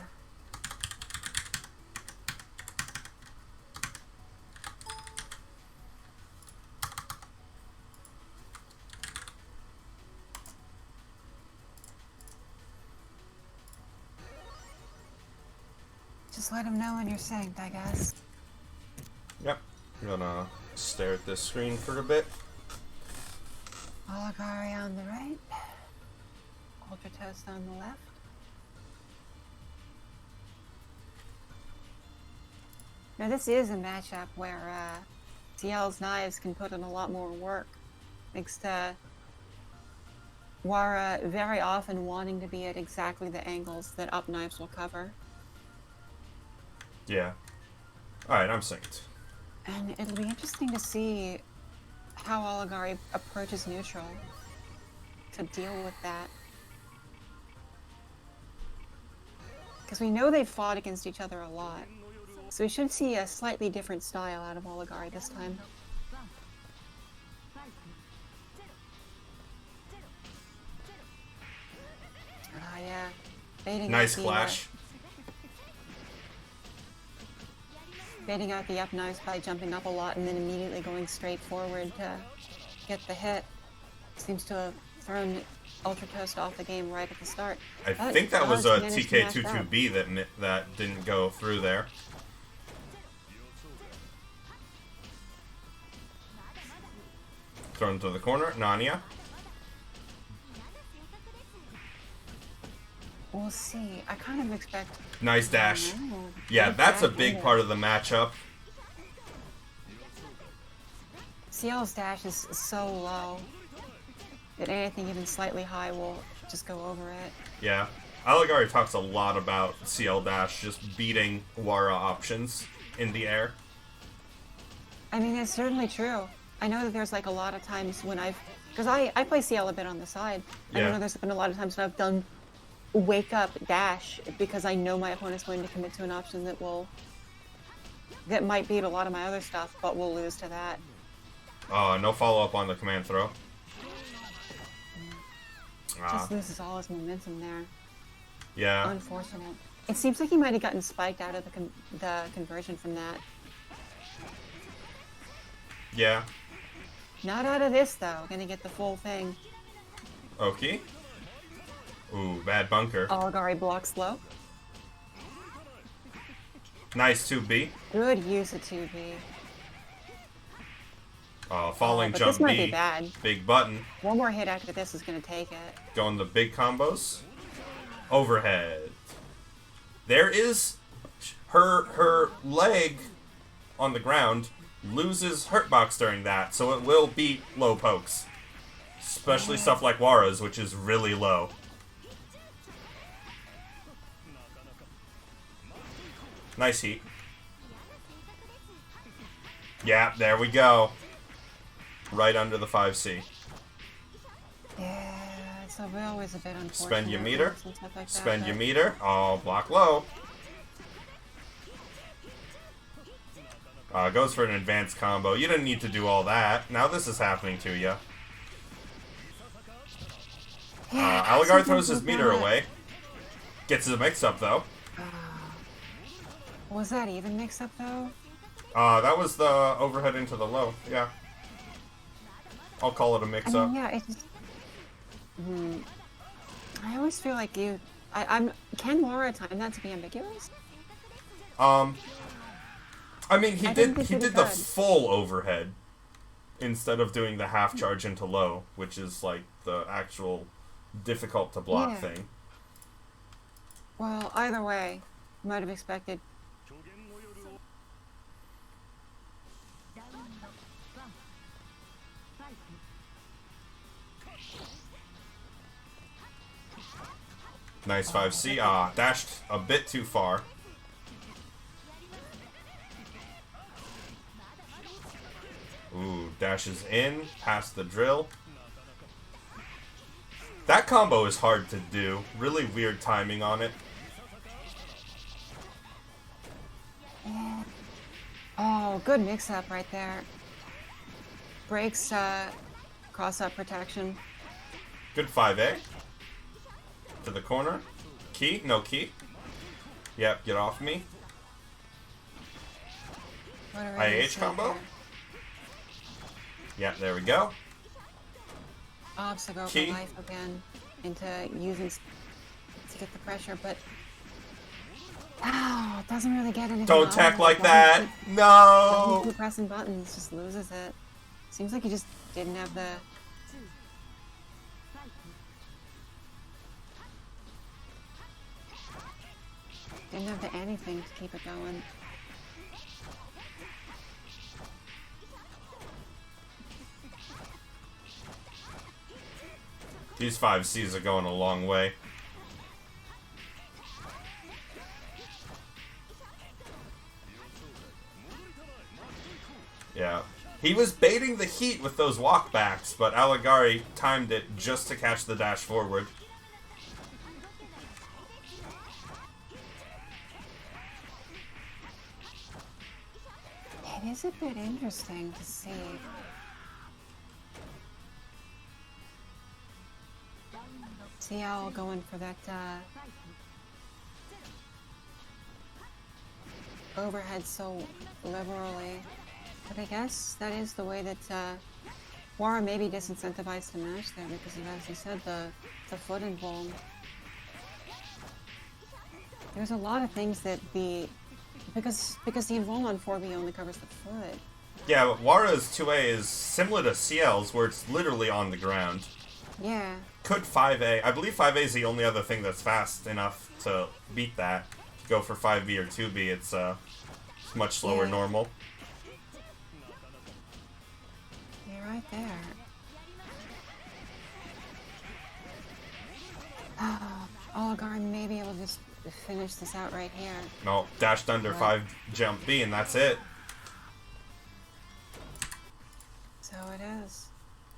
Just let him know when you're synced, I guess. Yep. I'm gonna stare at this screen for a bit. Alligari on the right. Ultra Toast on the left. Now this is a matchup where CL's knives can put in a lot more work. Thanks to Wara very often wanting to be at exactly the angles that up knives will cover. Yeah. Alright, I'm synced. And it'll be interesting to see how Alligari approaches neutral to deal with that. Because we know they've fought against each other a lot. So we should see a slightly different style out of Alligari this time. Ah, yeah. Baiting Nice out flash. Baiting out the up knives by jumping up a lot and then immediately going straight forward to get the hit. Seems to have thrown Ultra Toast off the game right at the start. I think that was a TK22B that didn't go through there. Thrown to the corner. Nania. We'll see. I kind of expect... Nice dash. No. Yeah, Good that's a dash big either. part of the matchup. CL's dash is so low that anything even slightly high will just go over it. Yeah. Alligari talks a lot about CL dash just beating Wara options in the air. I mean, it's certainly true. I know that there's like a lot of times when because I play CL a bit on the side. I Yeah. know there's been a lot of times when I've done wake up dash because I know my opponent's going to commit to an option that might beat a lot of my other stuff, but will lose to that. No follow-up on the command throw. Just loses all his momentum there. Yeah. Unfortunate. It seems like he might have gotten spiked out of the conversion from that. Yeah. Not out of this though. Gonna get the full thing. Okay. Ooh, bad bunker. Alligari blocks low. Nice 2B. Good use of 2B. Falling But jump this might B. be bad. Big button. One more hit after this is gonna take it. Going the big combos. Overhead. There is her leg on the ground loses hurtbox during that, so it will beat low pokes. Especially stuff like Wara's, which is really low. Nice heat. Yeah, there we go. Right under the 5C. Yeah, it's always a bit unfortunate. Spend your meter. and stuff like that, Spend your but- meter. Oh, block low. Goes for an advanced combo. You didn't need to do all that. Now this is happening to you. Alligar something throws his like meter that. away. Gets his mix-up, though. Was that even mix up though? That was the overhead into the low. Yeah. I'll call it a I mix-up. mean, yeah, it's just... I always feel like can Laura time that to be ambiguous? I mean, he I did think he did the good. full overhead instead of doing the half charge into low, which is like the actual difficult to block Yeah. thing. Well, either way, might have expected. Nice 5C. Dashed a bit too far. Ooh, dashes in, past the drill. That combo is hard to do. Really weird timing on it. Oh, good mix-up right there. Breaks cross-up protection. Good 5A. To the corner. Key? No key. Yep, get off me. What are we IH gonna say combo? here? Yep, there we go. Obstacle Key. for life again into using to get the pressure, but it doesn't really get anything. Don't out tack of it. like Doesn't that. keep- No! doesn't keep pressing buttons, just loses it. Seems like he just didn't have the. Didn't have the anything to keep it going. These 5Cs are going a long way. Yeah. He was baiting the heat with those walkbacks, but Alligari timed it just to catch the dash forward. It is a bit interesting to see. CL going for that overhead so liberally. But I guess that is the way that Wara may be disincentivized to match there because of, as you said, the foot involved. There's a lot of things that because the involved on 4B only covers the foot. Yeah, but Wara's 2A is similar to CL's, where it's literally on the ground. Yeah. Could 5A. I believe 5A is the only other thing that's fast enough to beat that. Go for 5B or 2B, it's much slower Yeah. normal. You're right there. Oh, Oligar may be able to just finish this out right here. No, dashed under What? 5 jump B, and that's it. So it is.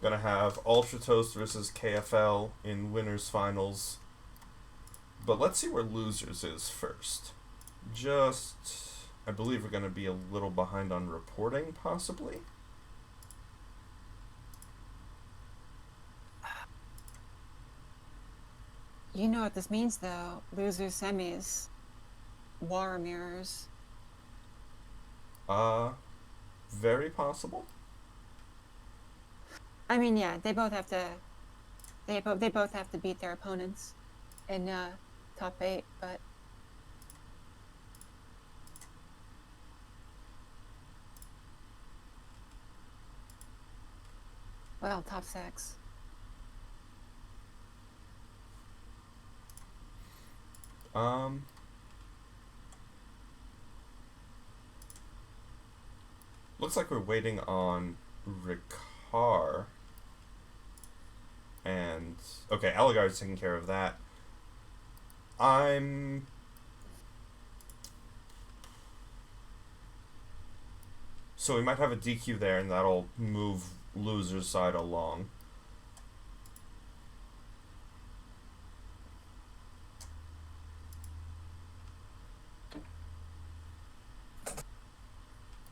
Gonna have Ultra Toast versus KFL in winners finals. But let's see where losers is first. I believe we're gonna be a little behind on reporting, possibly. You know what this means, though. Losers semis. War mirrors. Very possible. I mean, yeah, they both have to. They both have to beat their opponents in top 8, but well, top 6. Looks like we're waiting on Ricard. And okay, Aligar's taking care of that. So we might have a DQ there, and that'll move loser's side along.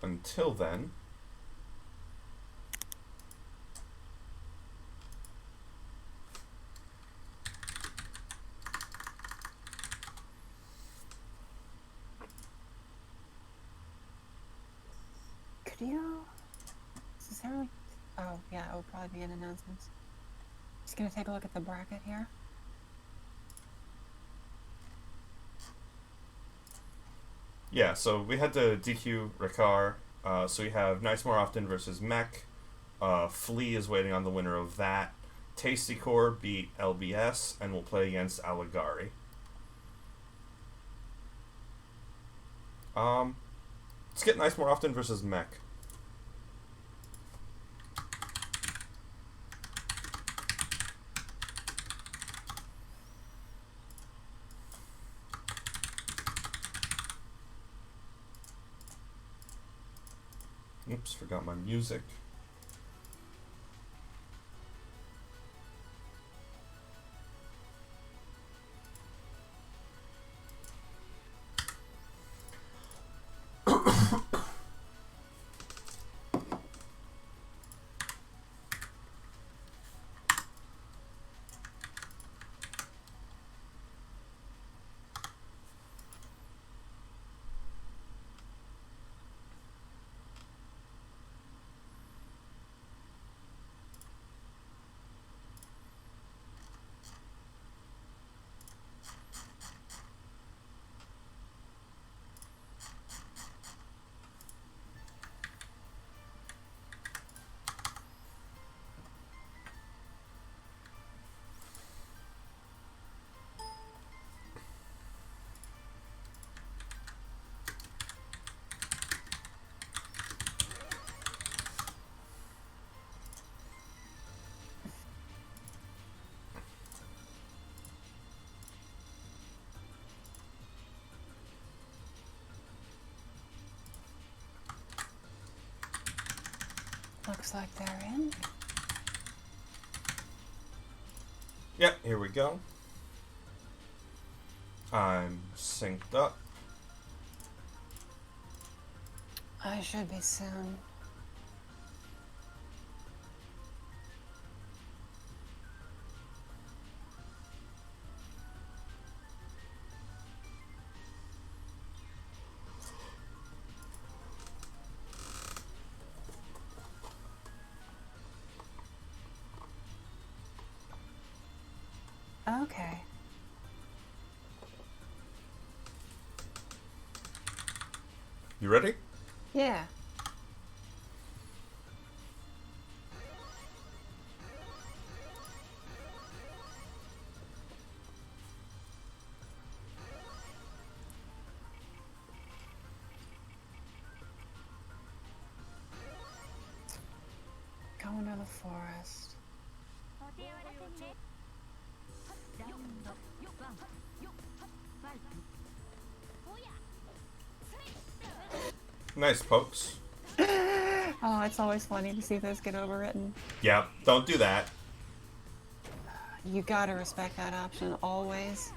Until then, could you? Is there like? Oh yeah, it will probably be in announcements. Just gonna take a look at the bracket here. yeah, so we had to DQ Ricard. So we have Nice More Often versus Mech. Flea is waiting on the winner of that. Tasty Core beat LBS and will play against Aligari. Let's get Nice More Often versus Mech. Oops, forgot my music. Looks like they're in. Yep, here we go. I'm synced up. I should be soon. Okay. You ready? Yeah. into the forest. Nice pokes. Oh, it's always funny to see those get overwritten. Yeah, don't do that. You gotta respect that option, always.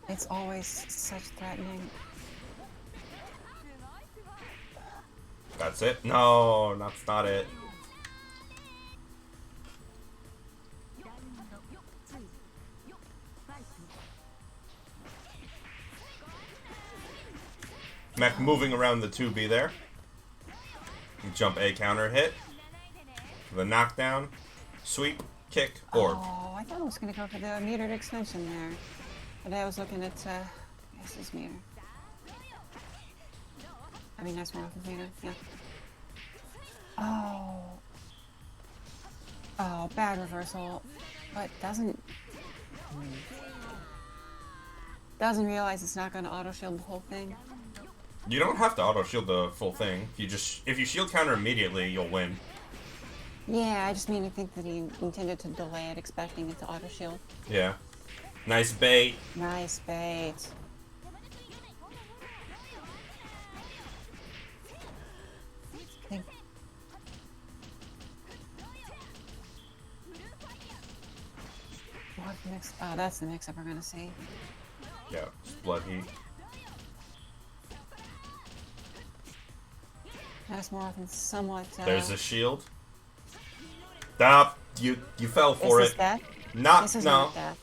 It's always such threatening. That's it? No, that's not it. Mech moving around the 2B there. Jump A counter hit. The knockdown. Sweep, kick, orb. Oh, I thought I was gonna go for the metered extension there. But I was looking at, this meter. I mean, that's more of a meter, yeah. Oh. Oh, bad reversal. But doesn't realize it's not gonna auto shield the whole thing. You don't have to auto shield the full thing. If you shield counter immediately, you'll win. Yeah, I just mean I think that he intended to delay it, expecting it to auto shield. Yeah. Nice bait. Nice bait. What mix? Oh, that's the mix-up we're gonna see. Yeah, blood heat. That's more often somewhat. There's a shield. Stop! You fell for Is it. this death? Not This is no. not death.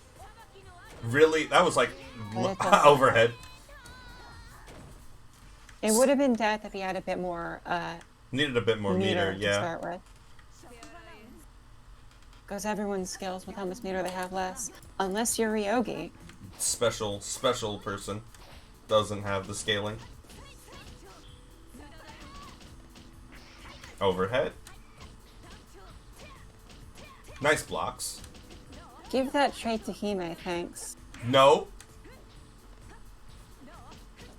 Really? That was like But overhead. It would have been death if he had a bit more Needed a bit more meter, to yeah. start with. Because everyone scales with how much meter they have less. Unless you're Ryogi. Special person doesn't have the scaling. Overhead. Nice blocks. Give that trait to Hime, thanks. No.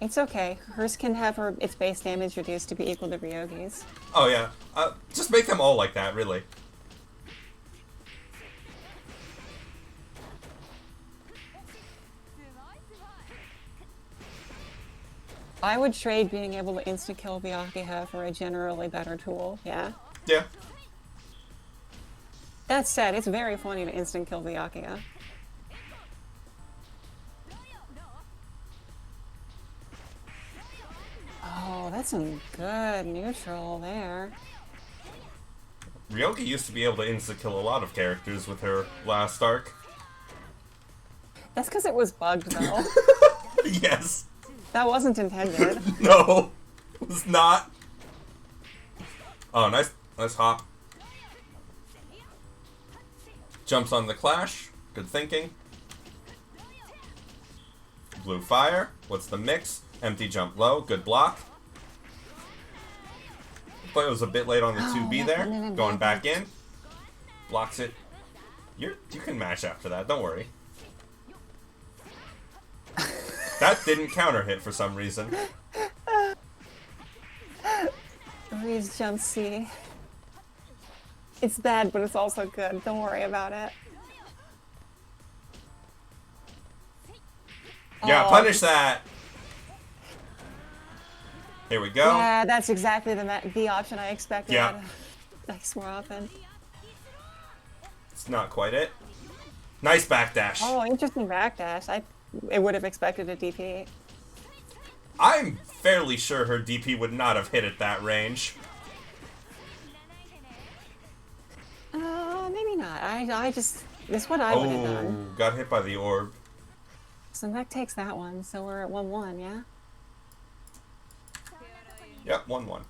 It's okay. Hers can have its base damage reduced to be equal to Ryogi's. Oh yeah. Just make them all like that, really. I would trade being able to insta-kill Byakuya for a generally better tool, yeah? Yeah. That said, it's very funny to instant-kill Byakuya. Oh, that's some good neutral there. Ryogi used to be able to insta-kill a lot of characters with her last arc. That's because it was bugged, though. Yes. That wasn't intended. No. It was not. Oh, nice hop. Jumps on the clash. Good thinking. Blue fire. What's the mix? Empty jump low. Good block. But it was a bit late on the 2B there. Going back in. Blocks it. You can match after that. Don't worry. That didn't counter hit for some reason. Please jump C. It's bad, but it's also good. Don't worry about it. Yeah, punish that. Here we go. Yeah, that's exactly the option I expected. Yeah. Nice more often. It's not quite it. Nice backdash. Oh, interesting backdash. It would have expected a DP. I'm fairly sure her DP would not have hit at that range. Maybe not. This is what I would have done. Oh, got hit by the orb. So Mech takes that one, so we're at 1-1, yeah? Yep, 1-1.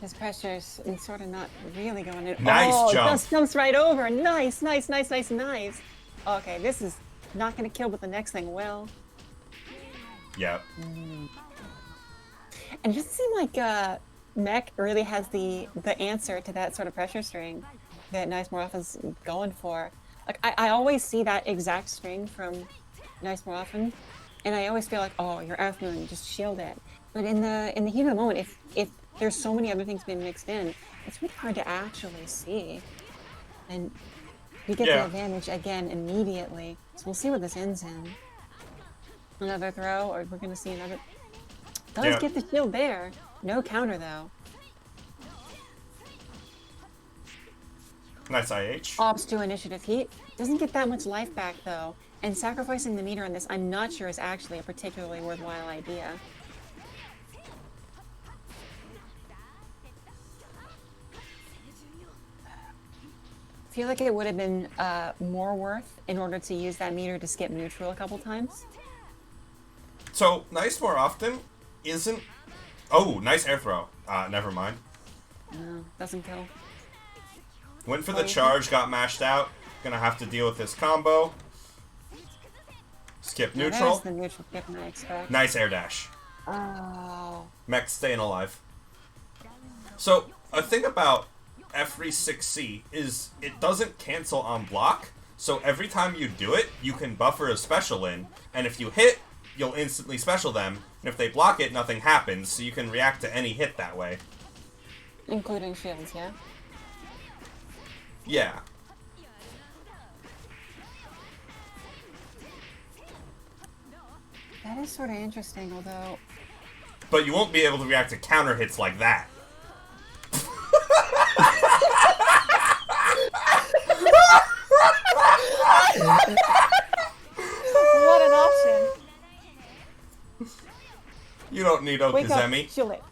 His pressure's sort of not really going in. Nice oh, jump. It just jumps right over. Nice, nice, nice, nice, nice. Okay, this is not going to kill, but the next thing will. Yep. And it doesn't seem like Mech really has the answer to that sort of pressure string that Nice Morphin's going for. Like, I always see that exact string from Nice Morphin, and I always feel like, oh, you're Earth Moon, just shield it. But in the heat of the moment, if there's so many other things being mixed in, it's really hard to actually see. And you get the advantage again immediately. So we'll see what this ends in. Another throw, or we're going to see another. Does get the shield there. No counter, though. Nice IH. Ops to initiative heat. Doesn't get that much life back, though. And sacrificing the meter on this, I'm not sure is actually a particularly worthwhile idea. I feel like it would have been more worth in order to use that meter to skip neutral a couple times. So, Nice More Often isn't... Oh, nice air throw. Never mind. No, doesn't kill. Went for the charge, got mashed out. Gonna have to deal with this combo. Skip neutral. There's the neutral skip I expect. Nice air dash. Oh. Mech staying alive. So, a thing about F36C is it doesn't cancel on block, so every time you do it, you can buffer a special in, and if you hit, you'll instantly special them, and if they block it, nothing happens, so you can react to any hit that way. Including shields, yeah? Yeah. That is sort of interesting, although... But you won't be able to react to counter hits like that. What an option. You don't need Okazemi. Wake up, shield it.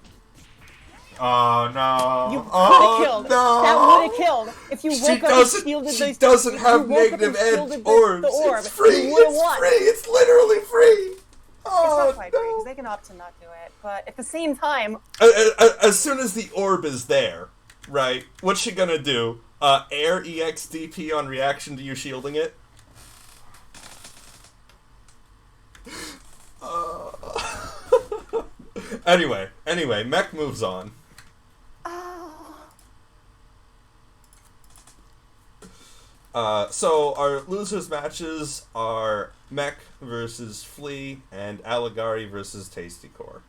Oh no! You would oh have killed. no! That would have killed. If you woke up and shielded She the, doesn't have negative edge orbs. The orb, it's free. you would have It's won. free. It's literally free. Oh, it's not quite free because they can opt to not do it, but at the same time, as soon as the orb is there, right? What's she gonna do? Air EXDP on reaction to you shielding it? Anyway, Mech moves on. So our losers matches are Mech versus Flea and Alligari versus Tasty Core.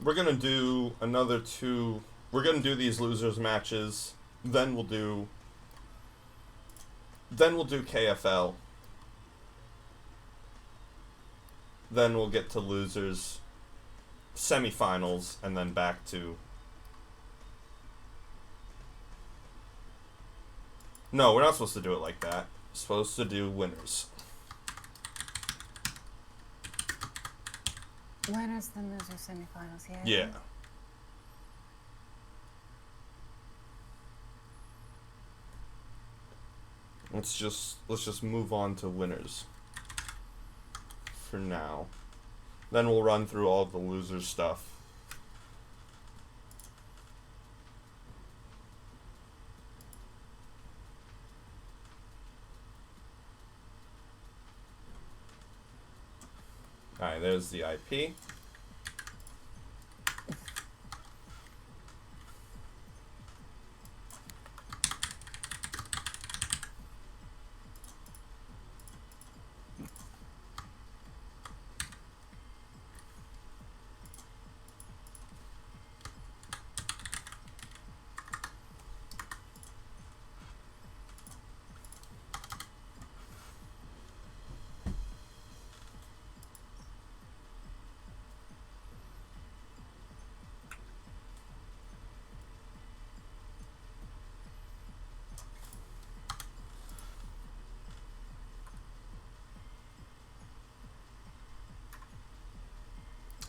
We're gonna do another two. We're gonna do these losers matches. Then we'll do KFL. Then we'll get to losers, semifinals, and then back to. No, we're not supposed to do it like that. We're supposed to do winners. winners, then losers, semifinals, yeah? Yeah. Let's just move on to winners for now. Then we'll run through all the losers stuff. Alright, there's the IP.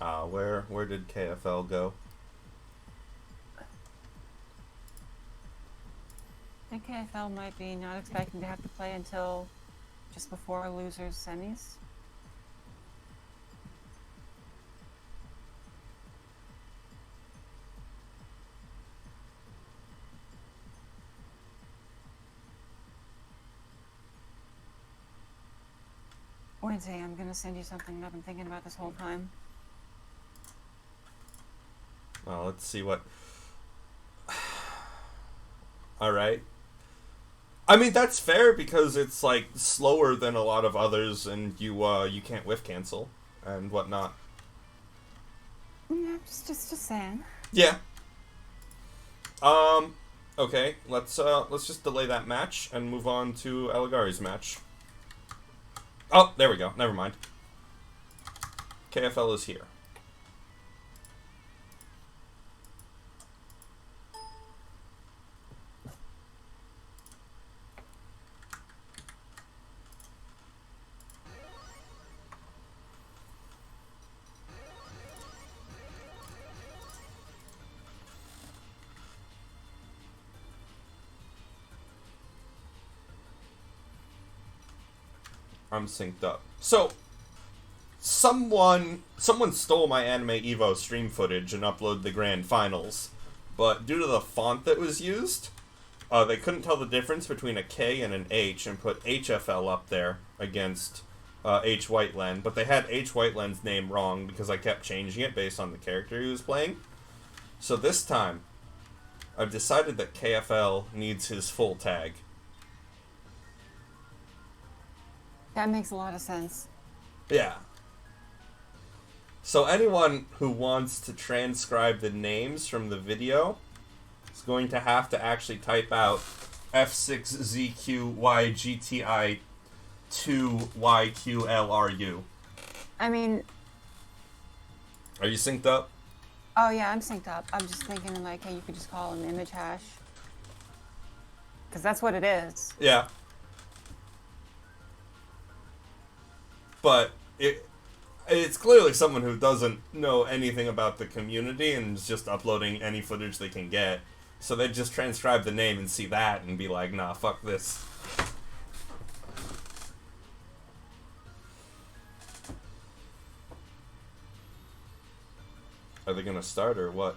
Where did KFL go? I think KFL might be not expecting to have to play until just before losers semis. Wednesday, I'm gonna send you something that I've been thinking about this whole time. Well, let's see what... Alright. I mean, that's fair because it's, like, slower than a lot of others and you can't whiff cancel and whatnot. Yeah, just saying. Yeah. Okay, let's just delay that match and move on to Eligari's match. Oh, there we go. Never mind. KFL is here. I'm synced up. So, someone stole my Anime Evo stream footage and uploaded the grand finals, but due to the font that was used, they couldn't tell the difference between a K and an H and put HFL up there against H Whiteland, but they had H Whiteland's name wrong because I kept changing it based on the character he was playing. So this time, I've decided that KFL needs his full tag. That makes a lot of sense. Yeah. So anyone who wants to transcribe the names from the video is going to have to actually type out F6ZQYGTI2YQLRU. I mean... Are you synced up? Oh yeah, I'm synced up. I'm just thinking like, hey, you could just call an image hash. Because that's what it is. Yeah. But it's clearly someone who doesn't know anything about the community and is just uploading any footage they can get. So they just transcribe the name and see that and be like, nah, fuck this. Are they gonna start or what?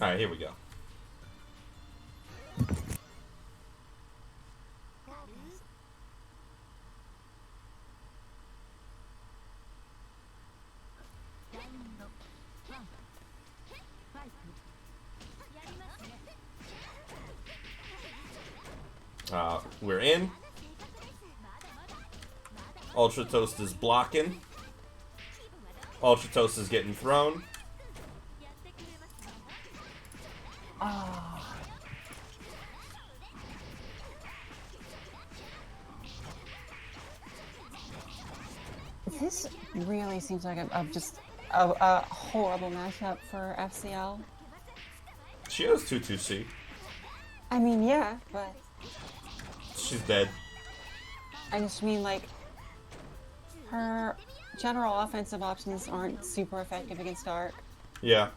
Alright, here we go. We're in. Ultra Toast is blocking. Ultra Toast is getting thrown. Oh. This really seems like a horrible matchup for FCL. She has 2-2C. I mean, yeah, but... She's dead. I just mean, like, her general offensive options aren't super effective against Dark. Yeah.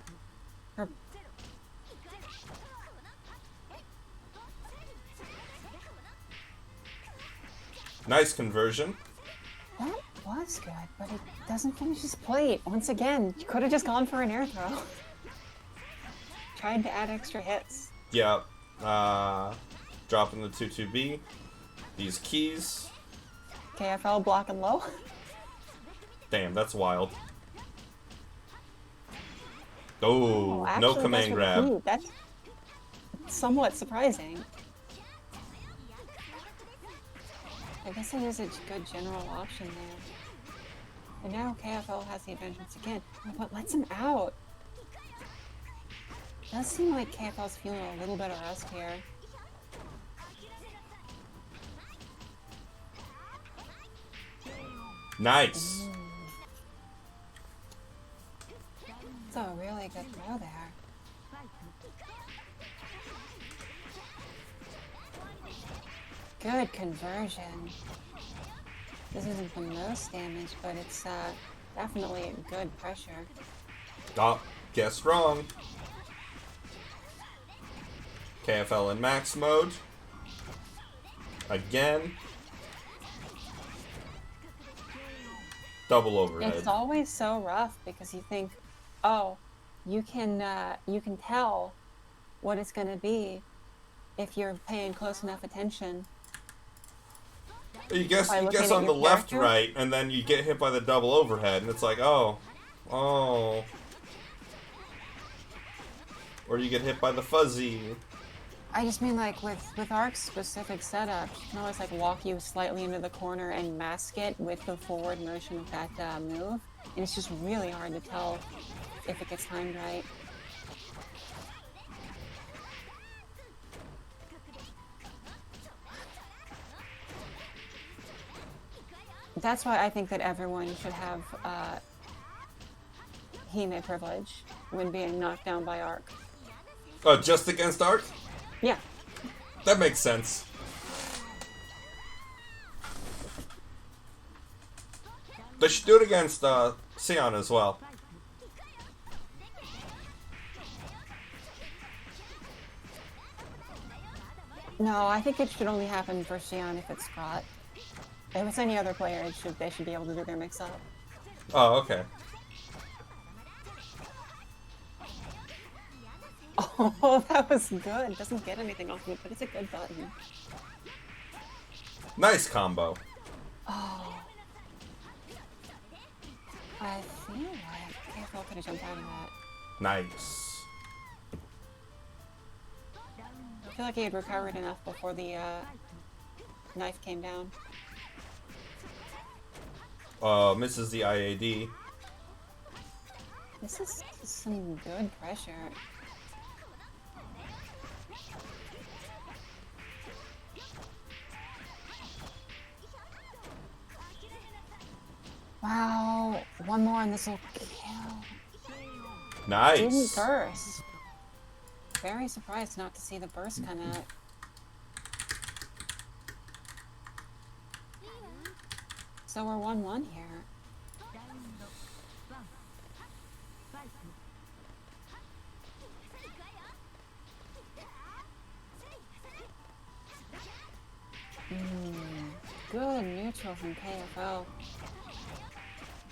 Her... Nice conversion. That was good, but it doesn't finish his plate. Once again, you could have just gone for an air throw. Tried to add extra hits. Yeah. Dropping the 2-2B. These keys. KFL blocking low. Damn, that's wild. Oh, actually, no command grab. That's somewhat surprising. I guess it is a good general option there. And now KFL has the advantage once again. Oh, but lets him out. It does seem like KFL's feeling a little bit of rest here. Nice. It's a really good throw there. Good conversion. This isn't the most damage, but it's definitely good pressure. Oh, guess wrong. KFL in max mode. Again. Double overhead. It's always so rough because you think, oh, you can tell what it's going to be if you're paying close enough attention. You guess on the left, right, and then you get hit by the double overhead, and it's like, oh. Or you get hit by the fuzzy. I just mean, like, with Arc's specific setup, you can always, like, walk you slightly into the corner and mask it with the forward motion of that move. And it's just really hard to tell if it gets timed right. That's why I think that everyone should have Hime privilege when being knocked down by Arc. Oh, just against Arc? Yeah. That makes sense. They should do it against Sion as well. No, I think it should only happen for Sion if it's Scott. If it's any other player, they should be able to do their mix-up. Oh, okay. Oh, that was good. Doesn't get anything off of it, but it's a good button. Nice combo. Oh. I feel like KFL could have jumped out of that. Nice. I feel like he had recovered enough before the knife came down. Misses the IAD. This is some good pressure. Wow, one more and this will kill. Nice. Didn't burst. Very surprised not to see the burst come out. So we're 1-1 here. Good neutral from KFL.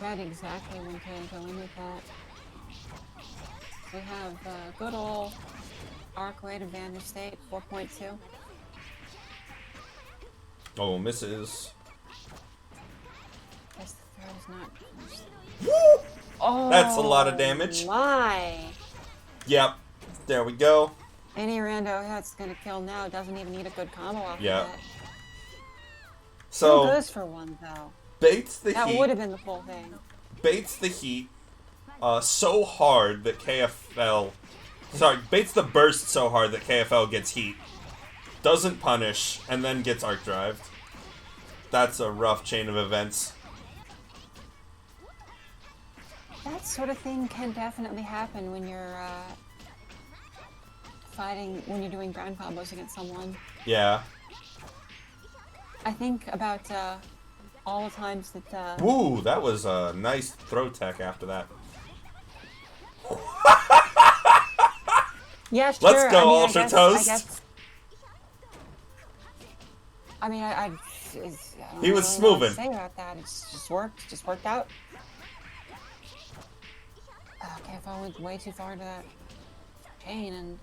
Read exactly when to go in with that. We have good old arc weight advantage state, 4.2. Oh, misses. Guess the throw is not punished. Woo! Oh, that's a lot of damage. My. Yep. There we go. Any rando that's gonna kill now doesn't even need a good combo off of that. So goes for one though. Baits the heat. That would have been the full thing. Baits the heat so hard that KFL... Sorry, baits the burst so hard that KFL gets heat. Doesn't punish, and then gets arc drived. That's a rough chain of events. That sort of thing can definitely happen when you're fighting, when you're doing ground combos against someone. Yeah. I think about all the times that... Woo, that was a nice throw tech after that. Yeah, sure. Let's go, Ultra Toast. I mean, I don't he was really know what smoothing. to say about that. It's just worked out. Okay, if I went way too far to that chain, and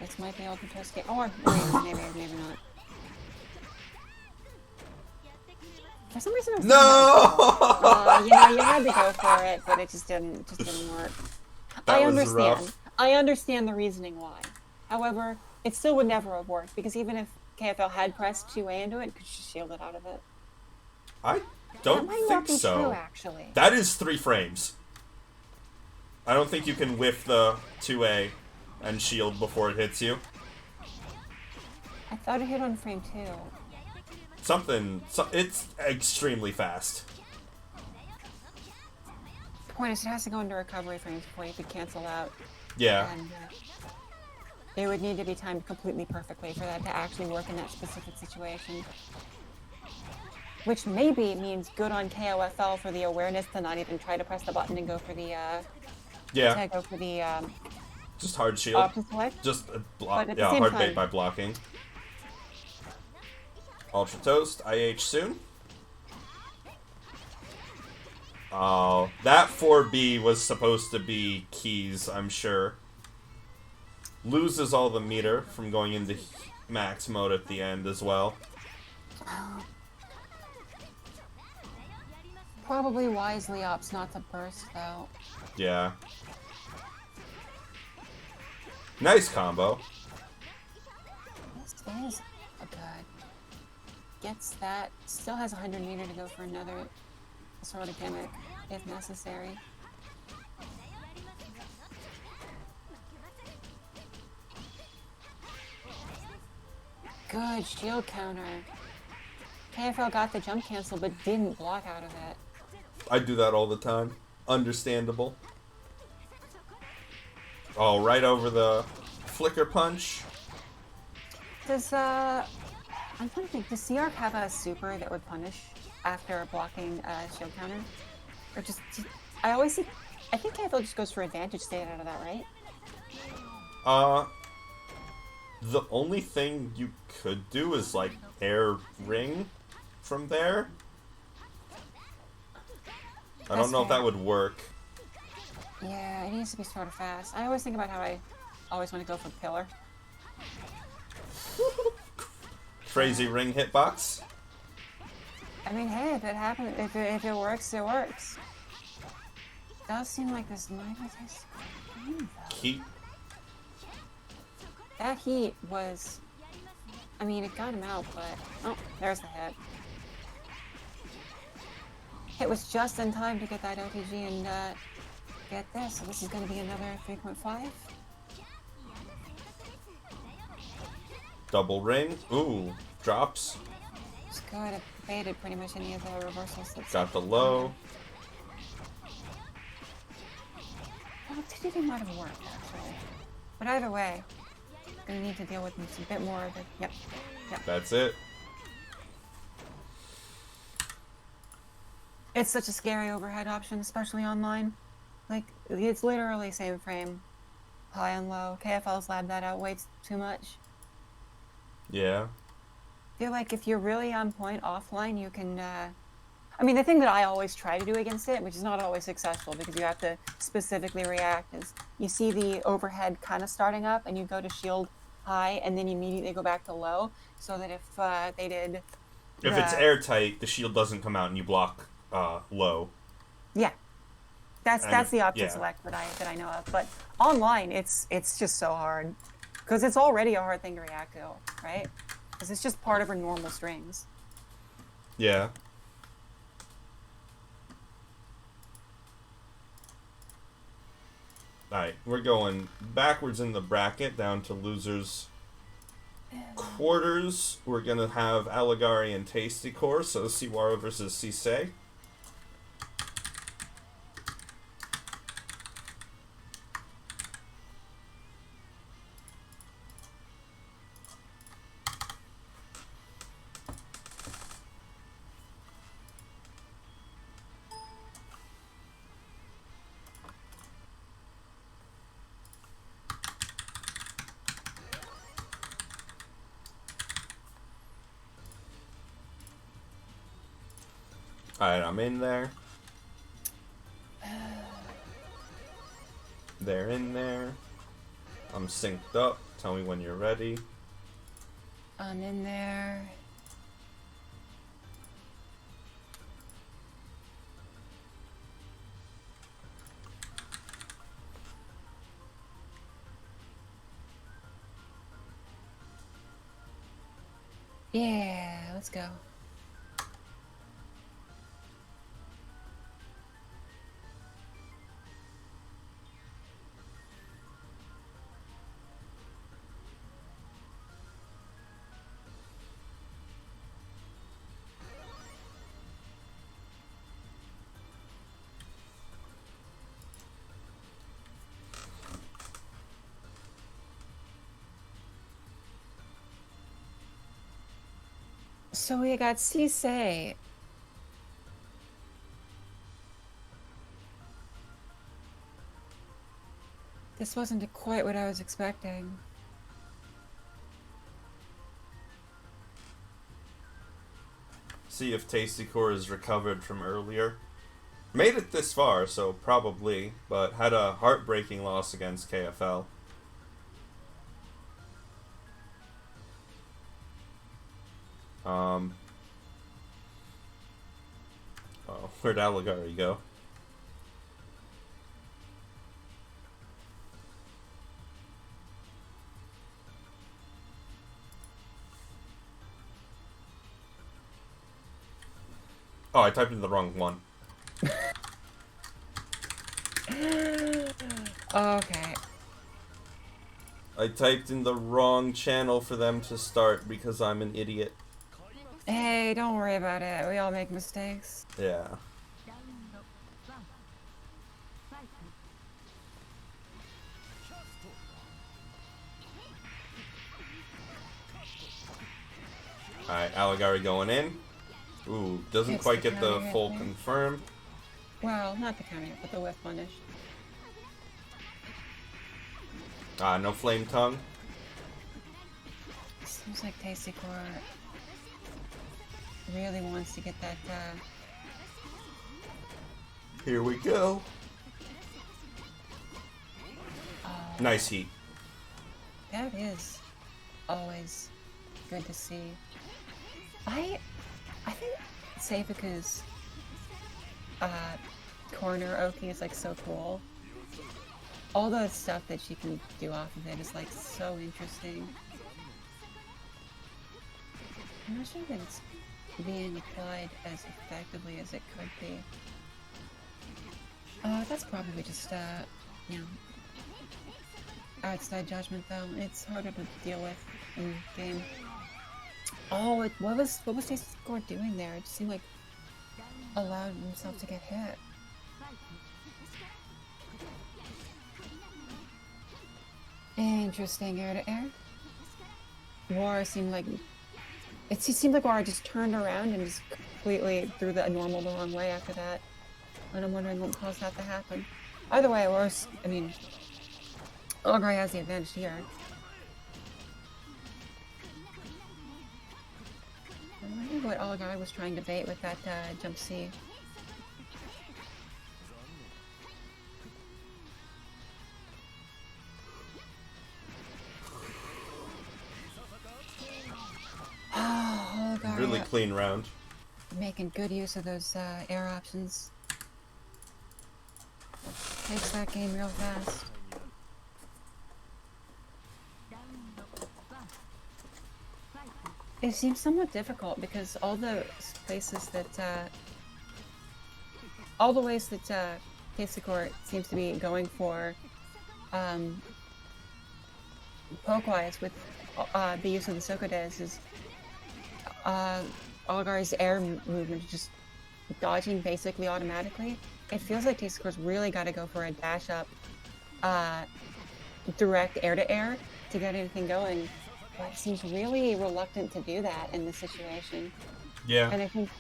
this might be Ultra Toast game. Or maybe not. For some reason, I was no. you know, you had to go for it, but it just didn't work. That was rough. I understand the reasoning why. However, it still would never have worked because even if KFL had pressed 2A into it, it could just shield it out of it. I don't That might not think be so. true, actually. That is 3 frames. I don't think you can whiff the 2A and shield before it hits you. I thought it hit on frame 2. It's extremely fast. The point is, it has to go into recovery frames before you could cancel out. Yeah. And, It would need to be timed completely perfectly for that to actually work in that specific situation. Which maybe means good on KOFL for the awareness to not even try to press the button and go for the Yeah, just hard shield. option select. Just But at the yeah, same hard bait time, by blocking. Ultra Toast, IH soon. Oh, that 4B was supposed to be keys, I'm sure. Loses all the meter from going into max mode at the end as well. probably wisely opts not to burst though. Yeah. Nice combo. This is a good. Gets that. Still has 100 meter to go for another sort of gimmick if necessary. Good shield counter. KFL got the jump cancel but didn't block out of it. I do that all the time. Understandable. Oh, right over the flicker punch. Does I'm trying to think, does CR have a super that would punish after blocking a shield counter? Or just I always see I think KFL just goes for advantage state out of that, right? The only thing you could do is like air ring from there. I don't know if that would work. Yeah, it needs to be sort of fast. I always think about how I always want to go for pillar. Crazy ring hitbox. I mean, hey, if it happens, if it works, it works. Does seem like this might be tasting good though. Heat. That heat was, I mean, it got him out, but oh, there's the hit. It was just in time to get that OTG and get this. So this is going to be another 3.5. Double ring. Ooh, drops. It's good. It baited pretty much any of the reversals. Got the low. Well, TDD might have worked, actually. But either way, going to need to deal with a bit more of it. Yep. That's it. It's such a scary overhead option, especially online. Like, it's literally same frame, high and low. KFL's labbed that out way too much. Yeah. I feel like if you're really on point offline, you can, I mean, the thing that I always try to do against it, which is not always successful because you have to specifically react, is you see the overhead kind of starting up and you go to shield high and then you immediately go back to low, so that if they did... If it's airtight, the shield doesn't come out and you block low. Yeah. That's the option select that I know of. But online, it's just so hard. Because it's already a hard thing to react to, right? Because it's just part of our normal strings. Yeah. Alright, we're going backwards in the bracket down to losers quarters. We're going to have Alligari and Tasty Core, so Siwara versus Cisse. Alright, I'm in there. They're in there. I'm synced up. Tell me when you're ready. I'm in there. Yeah, let's go. So we got Cisse. This wasn't quite what I was expecting. See if Tasty Core is recovered from earlier. Made it this far, so probably, but had a heartbreaking loss against KFL. Oh, where'd Alligari go? Oh, I typed in the wrong one. Okay. I typed in the wrong channel for them to start because I'm an idiot. Hey, don't worry about it. We all make mistakes. Yeah. Alright, Alligari going in. Ooh, doesn't It's quite the get the counter full hit. confirm. Well, not the counter, but the whiff punish. No flame tongue. Seems like Tasty Core really wants to get that, Here we go. oh, Nice heat. that is always good to see. I think Seifika's corner Oki is like so cool. All the stuff that she can do off of it is like so interesting. I'm not sure that it's being applied as effectively as it could be. That's probably just you know, outside judgment though. It's harder to deal with in game. Oh, what was Tasty Core doing there? It just seemed like allowed himself to get hit. Interesting, air to air. War seemed like it seemed like War just turned around and just completely threw the normal the wrong way after that. And I'm wondering what caused that to happen. Either way, War's, I mean, Ogre has the advantage here. I wonder what Olgar was trying to bait with that jump C. Oh, Olgar Really clean round. making good use of those air options. Takes that game real fast. It seems somewhat difficult because all the places that, all the ways that Tasty Core seems to be going for poke-wise with the use of the Sokodes is Olgar's air movement is just dodging basically automatically. It feels like Tasty Core's really got to go for a dash up, direct air-to-air to get anything going. But it seems really reluctant to do that in this situation. Yeah. And I think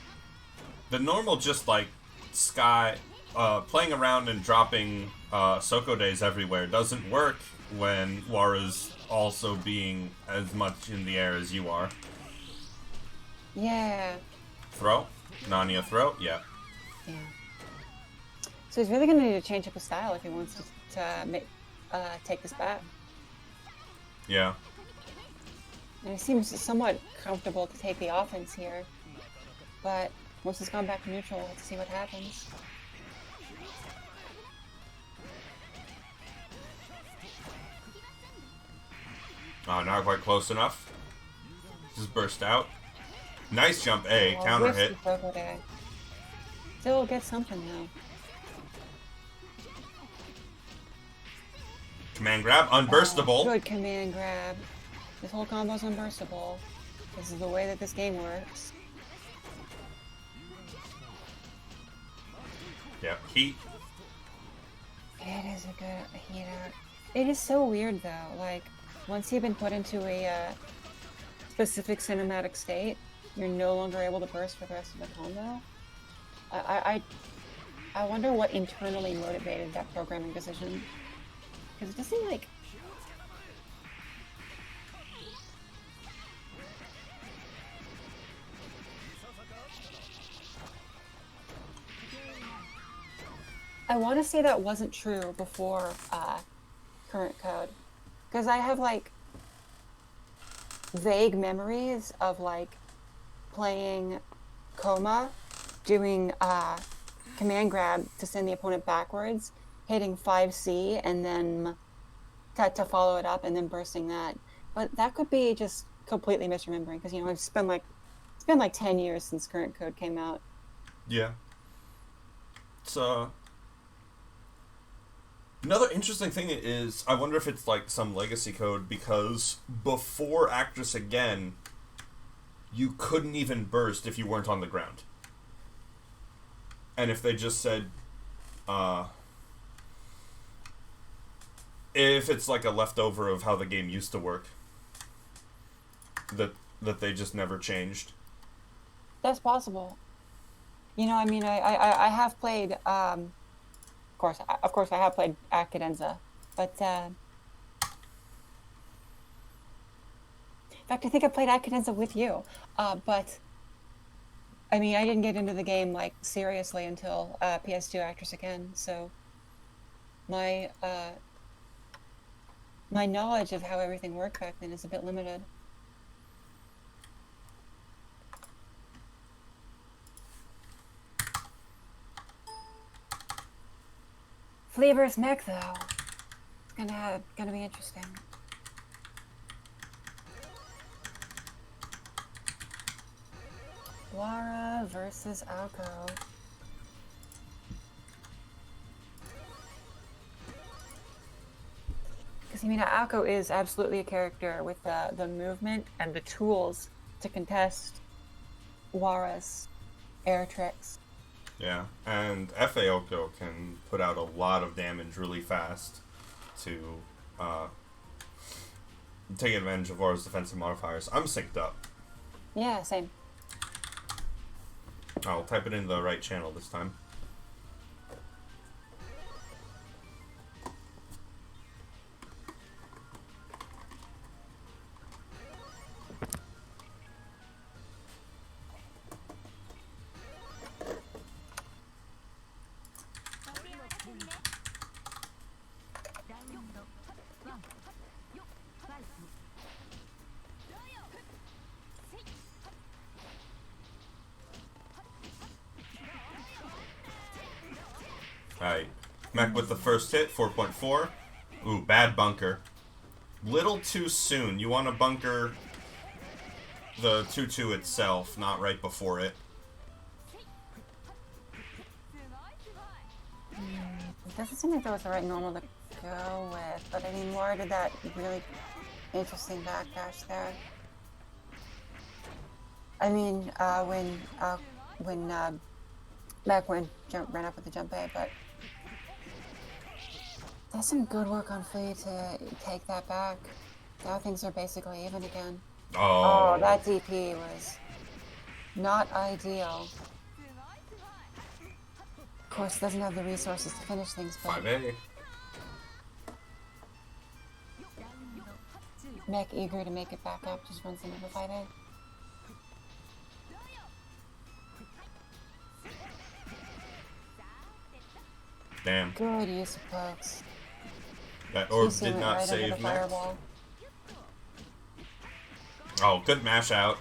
The normal just like sky playing around and dropping Soko Days everywhere doesn't work when Wara's also being as much in the air as you are. yeah. Throw? Nania throw? Yeah. Yeah. So he's really going to need to change up his style if he wants to take this back. Yeah. And he seems somewhat comfortable to take the offense here. But once he's gone back to neutral, we'll have to see what happens. Not quite close enough. Just burst out. Nice jump A, Oh, counter whiffs hit. the Coco there. Still get something though. Command grab, unburstable. Good command grab. This whole combo's unburstable. This is the way that this game works. Yeah, heat. It is a good heat out. It is so weird though. Like, once you've been put into a specific cinematic state, you're no longer able to burst for the rest of the combo. I wonder what internally motivated that programming decision. Because it doesn't like... I want to say that wasn't true before current code. Because I have like vague memories of like playing Coma, doing command grab to send the opponent backwards, hitting 5C, and then to follow it up, and then bursting that. But that could be just completely misremembering, because, you know, it's been like 10 years since current code came out. Yeah. So another interesting thing is, I wonder if it's like some legacy code, because before Actress Again, you couldn't even burst if you weren't on the ground. And if they just said, if it's like a leftover of how the game used to work, that they just never changed. That's possible. You know, I mean, I have played, of course, I have played Cadenza, but, in fact, I think I played Cadenza with you, but, I mean, I didn't get into the game, like, seriously until, PS2 Actress Again, so my knowledge of how everything worked back then is a bit limited. Flea vs. Mech, though, it's gonna be interesting. Wara versus Alco. Because, I mean, Alco is absolutely a character with the movement and the tools to contest Wara's air tricks. Yeah, and F.A. Oko can put out a lot of damage really fast to take advantage of Wara's defensive modifiers. I'm synced up. Yeah, same. I'll type it in the right channel this time. Alright, Mech with the first hit, 4.4. Ooh, bad bunker. Little too soon. You want to bunker the 2-2 itself, not right before it. It doesn't seem like that was the right normal to go with, but I mean, Laura did that really interesting backdash there. I mean, when Mech ran up with the jump A, but that's some good work on Flea to take that back. Now things are basically even again. Oh, that DP was not ideal. Of course, doesn't have the resources to finish things, but 5A. Mech, eager to make it back up, just runs another 5A. Damn. Good use of pokes. That orb CC did went not right under save the Mech. fireball. Oh, good mash out.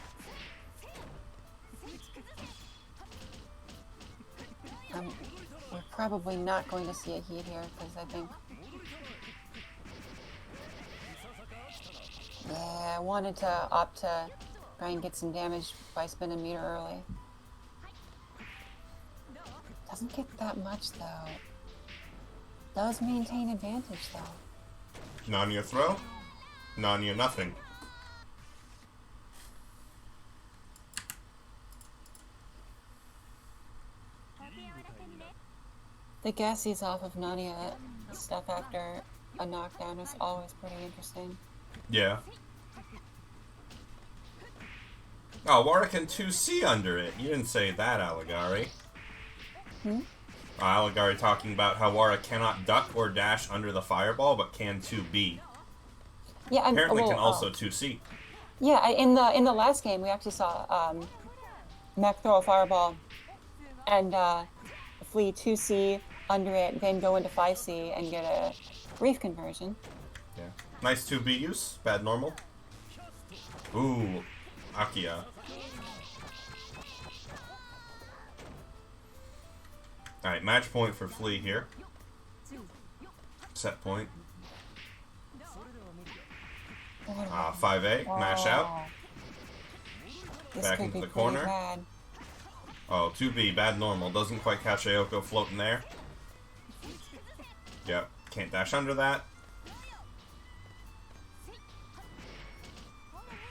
We're probably not going to see a heat here, because I think... Yeah, I wanted to opt to try and get some damage by spinning meter early. Doesn't get that much, though. Does maintain advantage, though. Nanya throw. Nanya nothing. The gassies off of Nanya stuff after a knockdown is always pretty interesting. Yeah. Oh, Wara can 2C under it. You didn't say that, Alligari. Hmm? Alligari talking about how Wara cannot duck or dash under the fireball, but can 2B. Yeah, Apparently well, can also 2C. yeah. In the last game, we actually saw Mech throw a fireball and flee 2C under it, then go into 5C and get a brief conversion. Yeah. Nice 2B use. Bad normal. Ooh. Akia. Alright, match point for Flea here. Set point. 5A. Mash out. This Back could into be the pretty corner. bad. Oh, 2B. Bad normal. Doesn't quite catch Ayoko floating there. Yep. Can't dash under that.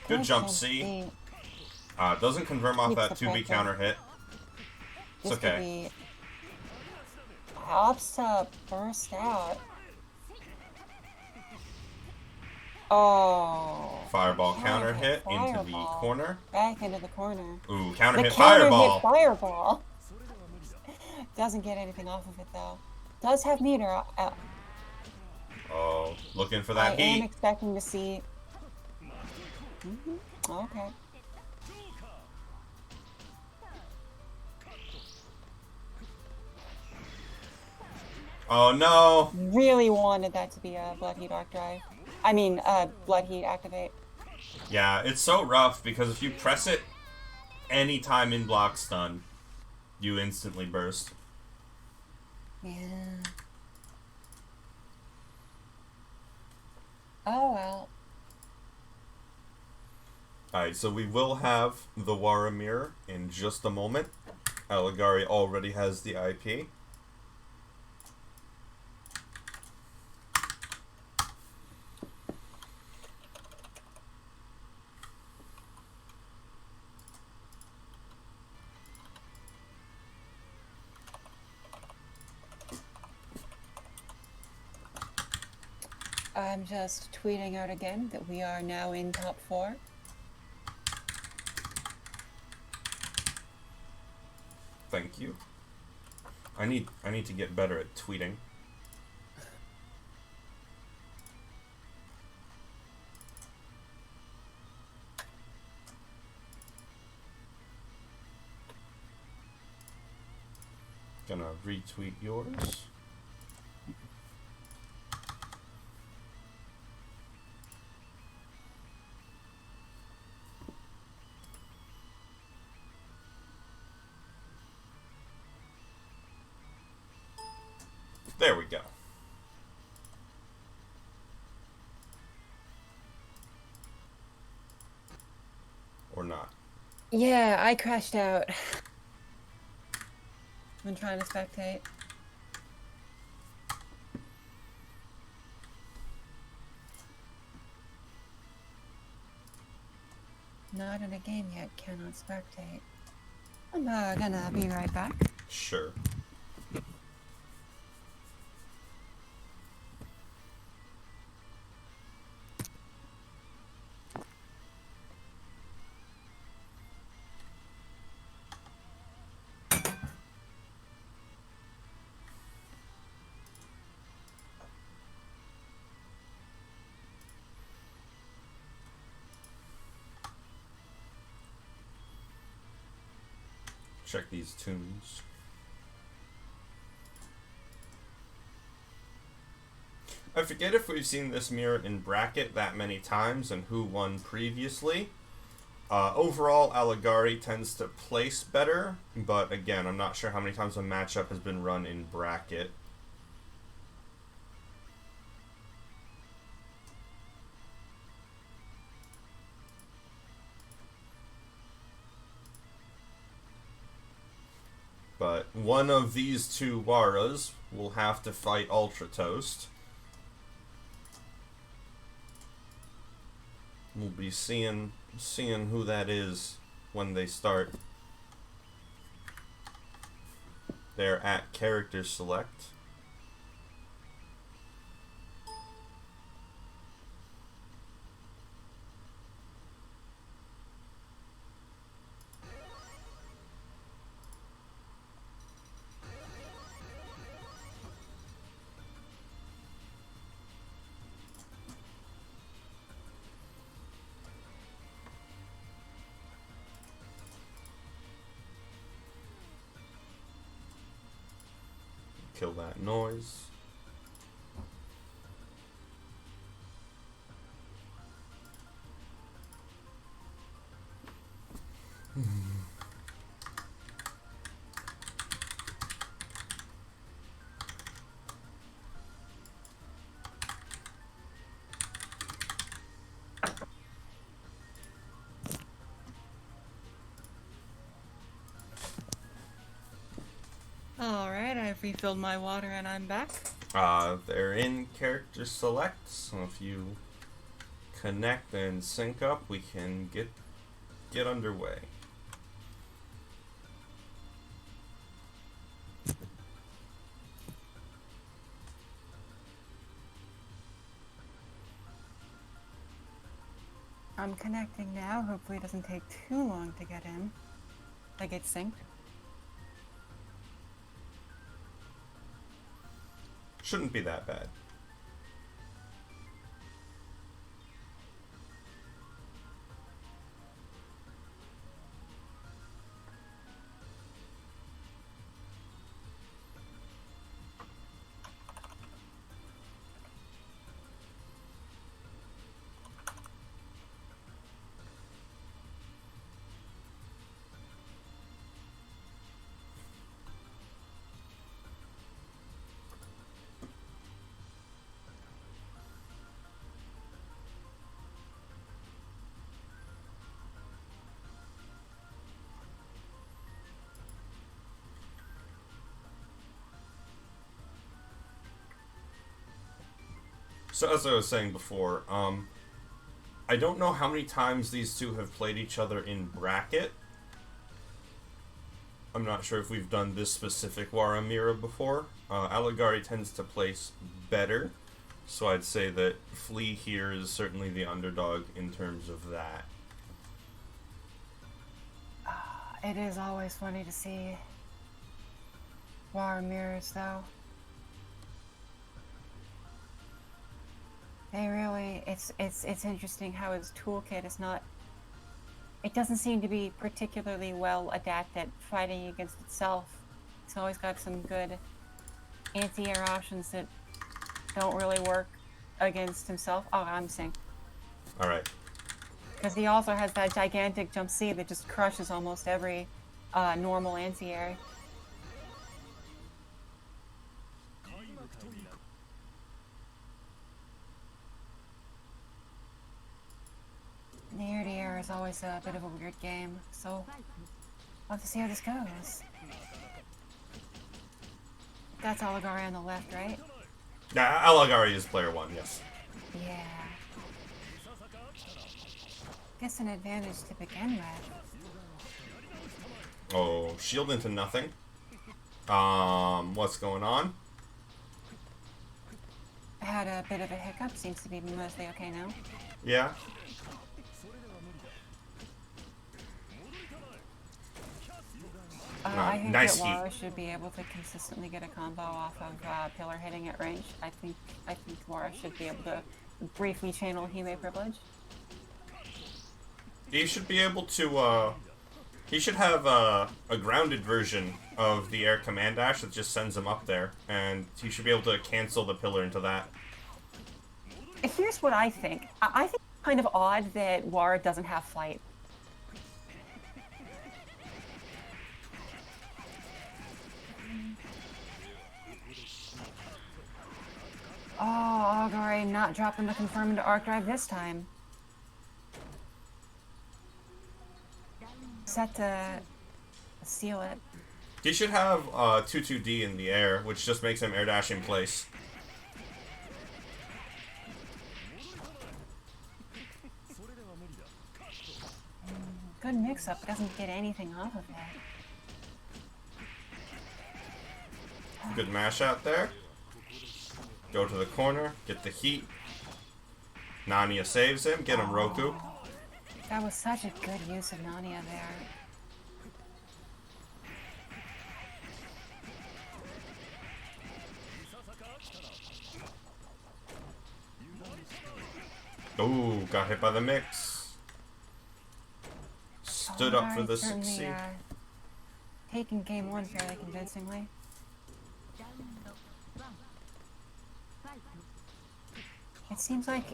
Good jump C. Doesn't confirm off that 2B counter hit. It's okay. Could be helps to burst out. Oh. Fireball counter hit into the corner. Back into the corner. Ooh, counter hit counter fireball. Hit fireball. Doesn't get anything off of it though. Does have meter. Oh, looking for that heat. I am expecting to see. Okay. Oh no! Really wanted that to be a Blood Heat Arc Drive. I mean, Blood Heat Activate. Yeah, it's so rough because if you press it anytime in block stun, you instantly burst. Yeah. Oh well. Alright, so we will have the Wara mirror in just a moment. Alligari already has the IP. I'm just tweeting out again that we are now in top 4. Thank you. I need to get better at tweeting. Gonna retweet yours. There we go. Or not. Yeah, I crashed out. I'm trying to spectate. Not in a game yet, cannot spectate. I'm gonna be right back. Sure. Check these tunes. I forget if we've seen this mirror in bracket that many times and who won previously. Overall, Alligari tends to place better, but again, I'm not sure how many times a matchup has been run in bracket. But one of these two Waras will have to fight Ultra Toast. We'll be seeing who that is when they start. They're at character select. kill that noise. Alright, I've refilled my water and I'm back. They're in character select, so if you connect and sync up, we can get underway. I'm connecting now. Hopefully it doesn't take too long to get in. I get synced. Shouldn't be that bad. So as I was saying before, I don't know how many times these two have played each other in bracket. I'm not sure if we've done this specific Waramira before. Alligari tends to place better, so I'd say that Flea here is certainly the underdog in terms of that. It is always funny to see Waramiras, though. They really, it's interesting how his toolkit is not, it doesn't seem to be particularly well adapted fighting against itself. It's always got some good anti-air options that don't really work against himself. Oh, I'm synced. Alright. Because he also has that gigantic jump C that just crushes almost every normal anti-air. The air-to-air is always a bit of a weird game, so we'll have to see how this goes. That's Alligari on the left, right? Yeah, Alligari is player one, yes. Yeah. Guess an advantage to begin with. Oh, shield into nothing. What's going on? I had a bit of a hiccup, seems to be mostly okay now. Yeah. I think nice that heat. Laura should be able to consistently get a combo off of pillar hitting at range. I think Laura should be able to briefly channel Hime privilege. He should be able to, he should have a grounded version of the air command dash that just sends him up there, and he should be able to cancel the pillar into that. Here's what I think. I think it's kind of odd that Wara doesn't have flight. Oh, Alligari not dropping the confirm into arc drive this time. Set to seal it. He should have 2-2D in the air, which just makes him air dash in place. Good mix-up, doesn't get anything off of that. Good mash out there. Go to the corner, get the heat. Nania saves him, get him Roku. That was such a good use of Nania there. Ooh, got hit by the mix. Stood up for the succeed. Taking game one fairly convincingly. It seems like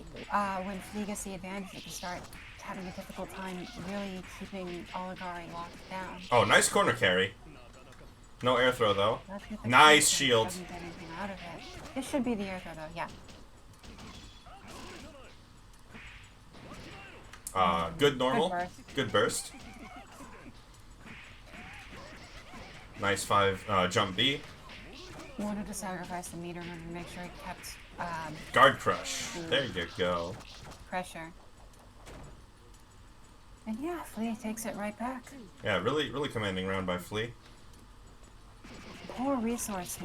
when Flea gets the advantage, it can start having a difficult time really keeping Oligari locked down. Oh, nice corner carry. No air throw, though. Let's get the Nice counter. shield. Doesn't get anything out of it. This should be the air throw, though. Yeah. Good normal. Good burst. Good burst. Nice 5 jump B. Wanted to sacrifice the meter in order to make sure it kept Guard crush. There you go. pressure. And yeah, Flea takes it right back. Yeah, really, really commanding round by Flea. Poor resource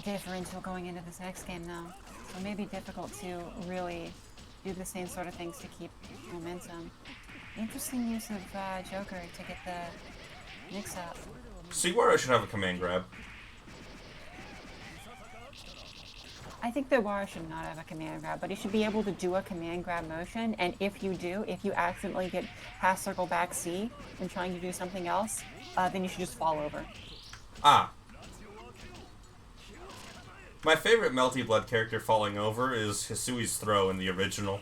differential going into this next game now. So it may be difficult to really do the same sort of things to keep momentum. Interesting use of Joker to get the mix up. See where I should have a command grab. I think the Wara should not have a command grab, but he should be able to do a command grab motion, and if you accidentally get past circle back C and trying to do something else, then you should just fall over. Ah. My favorite Melty Blood character falling over is Hisui's throw in the original.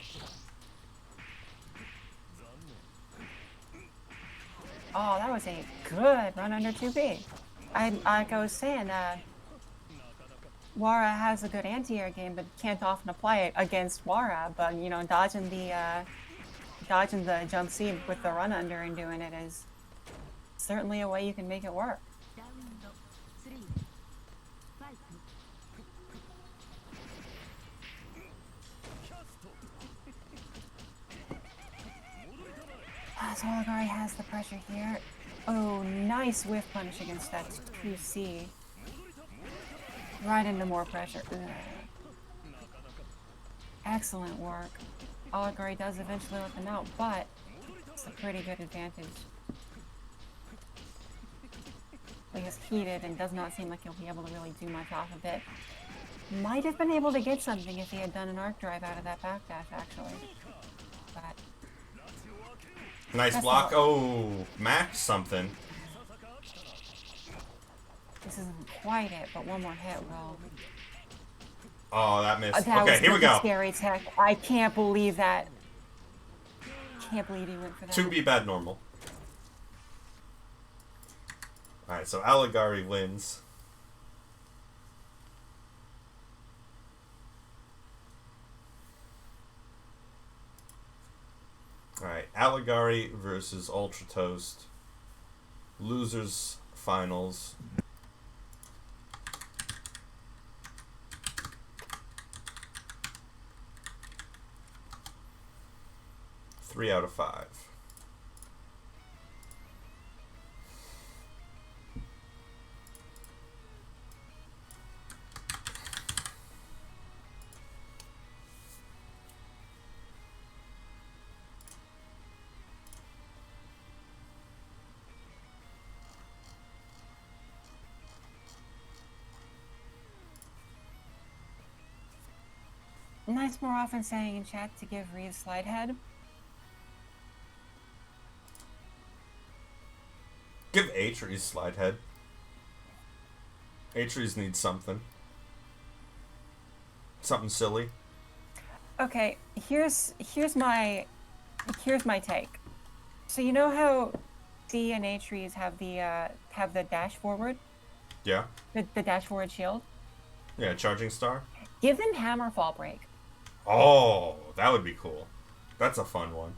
Oh, that was a good run under 2B. Like I was saying, Wara has a good anti-air game, but can't often apply it against Wara. But you know, dodging the jump C with the run under and doing it is certainly a way you can make it work. So Oligari has the pressure here. Oh, nice whiff punish against that 2C. Right into more pressure. Ugh. Excellent work. Oligari does eventually let them out, but it's a pretty good advantage. He is heated and does not seem like he'll be able to really do much off of it. Might have been able to get something if he had done an arc drive out of that backdash, actually. But Nice block. Oh, max something. this isn't quite it, but one more hit will. Oh, that missed. That Okay, was here we go. Scary tech. I can't believe that. Can't believe he went for that. 2B bad normal. Alright, so Oligari wins. Alright, Oligari versus Ultra Toast. Losers finals. Three out of 5. Nice more often saying in chat to give Reed slide head. Give Atreus slide head. Atreus needs something. Something silly. Okay, here's my take. So you know how D and A trees have the dash forward? Yeah? The dash forward shield? Yeah, Charging Star. Give them hammer fall break. Oh, that would be cool. That's a fun one.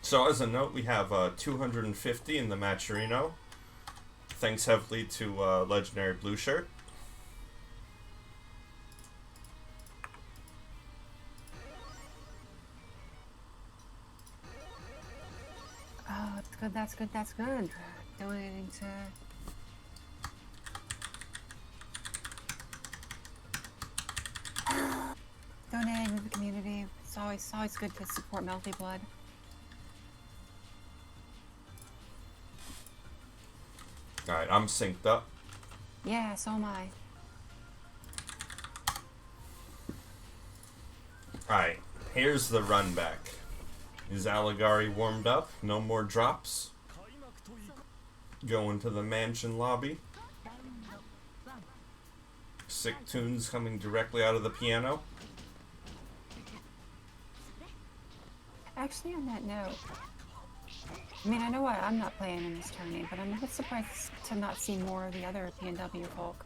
So as a note, we have 250 in the Matcherino. Thanks heavily to Legendary Blue Shirt. Oh, that's good, that's good, that's good. Donating to... Donating to the community. It's always good to support Melty Blood. Alright, I'm synced up. Yeah, so am I. Alright, here's the run back. Is Alligari warmed up? No more drops. Going to the mansion lobby. Sick tunes coming directly out of the piano. Actually, on that note, I mean, I know I'm not playing in this tournament, but I'm a bit surprised to not see more of the other PNW folk.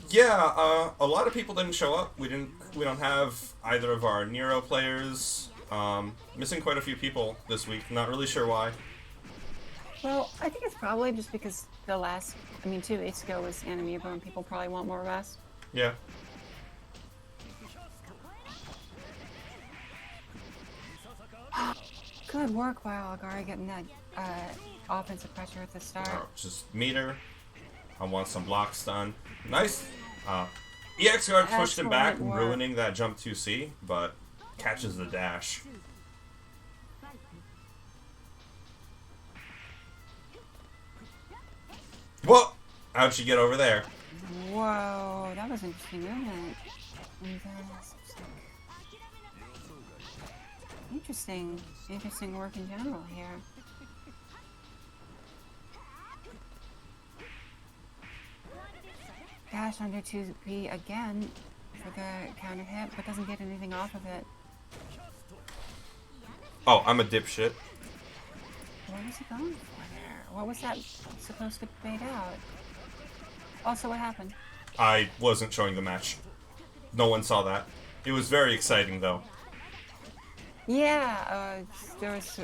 Yeah, a lot of people didn't show up. We don't have either of our Nero players. Missing quite a few people this week. Not really sure why. Well, I think it's probably just because 2 weeks ago was Anime and people probably want more rest. Yeah. Good work by Alligari getting that offensive pressure at the start. Oh, just meter. I want some blocks done. Nice. EX guard pushed him back, ruining that jump 2C, but catches the dash. Whoa! How'd she get over there? Whoa, that was interesting movement. Interesting work in general here. Dash under 2B again for the counter hit, but doesn't get anything off of it. Oh, I'm a dipshit. What was he going for there? What was that supposed to bait out? Also, what happened? I wasn't showing the match. No one saw that. It was very exciting, though. Yeah, there was...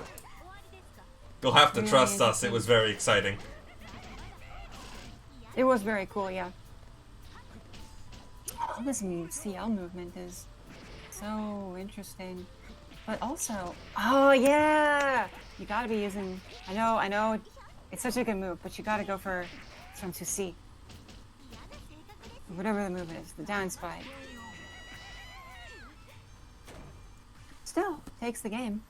You'll have to trust us, it was very exciting. It was very cool, yeah. Oh, this CL movement is so interesting. But also, oh yeah! You gotta be using, I know, it's such a good move, but you gotta go for from 2C. Whatever the move is, the down spike. Still, takes the game.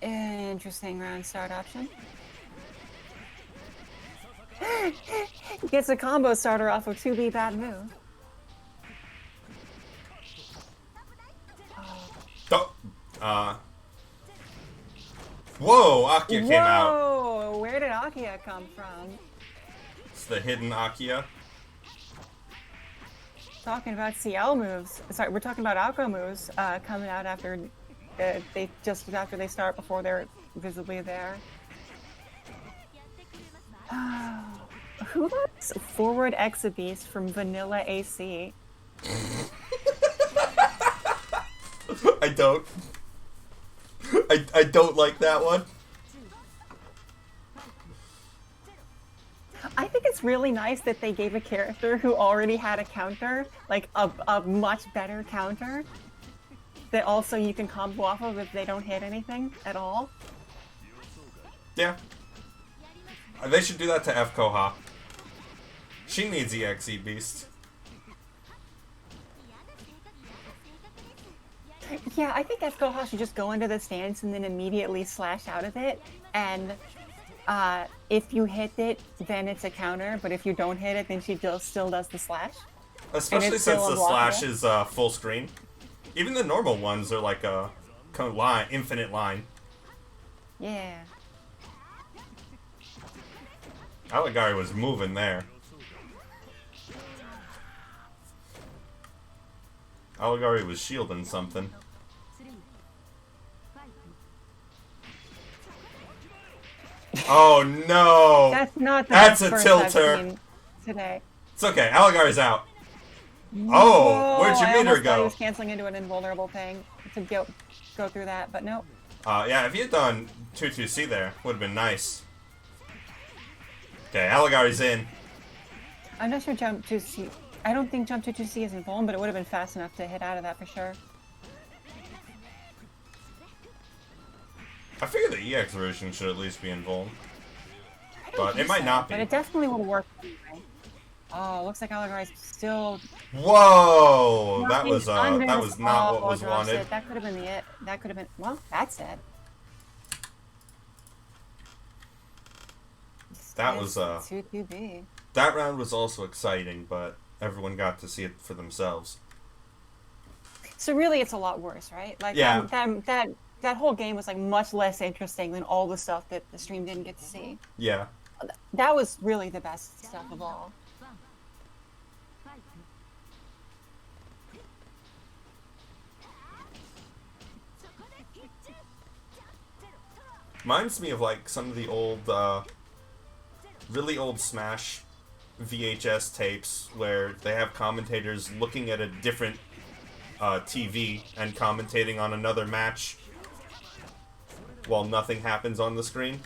Interesting round start option. Gets a combo starter off of 2B bad move. Whoa, Akia came out. Whoa, where did Akia come from? It's the hidden Akia. Talking about CL moves. Sorry, we're talking about Alco moves coming out after after they start, before they're visibly there. Who likes forward Exabeast from Vanilla AC? I don't. I don't like that one. I think it's really nice that they gave a character who already had a counter, like a much better counter, that also you can combo off of if they don't hit anything at all. Yeah. They should do that to F. Koha. She needs EXE Beast. Yeah, I think F. Koha should just go into the stance and then immediately slash out of it, and if you hit it, then it's a counter, but if you don't hit it, then she still does the slash. Especially since the slash is full screen. Even the normal ones are like a line, infinite line. Yeah. Alligari was moving there. Alligari was shielding something. Oh no! That's not the That's a first I've tilter. seen today. It's okay. Alligari's out. Whoa, Oh, where'd your I meter almost thought go? he was canceling into an invulnerable thing to go through that, but nope. Yeah, if you had done 2-2C there, would have been nice. Okay, Alligari's in. I'm not sure jump 2C. I don't think jump to 2C is invuln, but it would have been fast enough to hit out of that for sure. I figure the EX version should at least be invuln. But it might not be. But it definitely would work anyway. Oh, looks like Alligari's still... Whoa! That was not what was wanted. That could have been the it. That could have been... Well, that's it. That was, It's 2-2B. that round was also exciting, but everyone got to see it for themselves. So really, it's a lot worse, right? Like Yeah. that whole game was like much less interesting than all the stuff that the stream didn't get to see. Yeah. That was really the best stuff of all. Reminds me of like some of the old, really old Smash VHS tapes where they have commentators looking at a different TV and commentating on another match while nothing happens on the screen.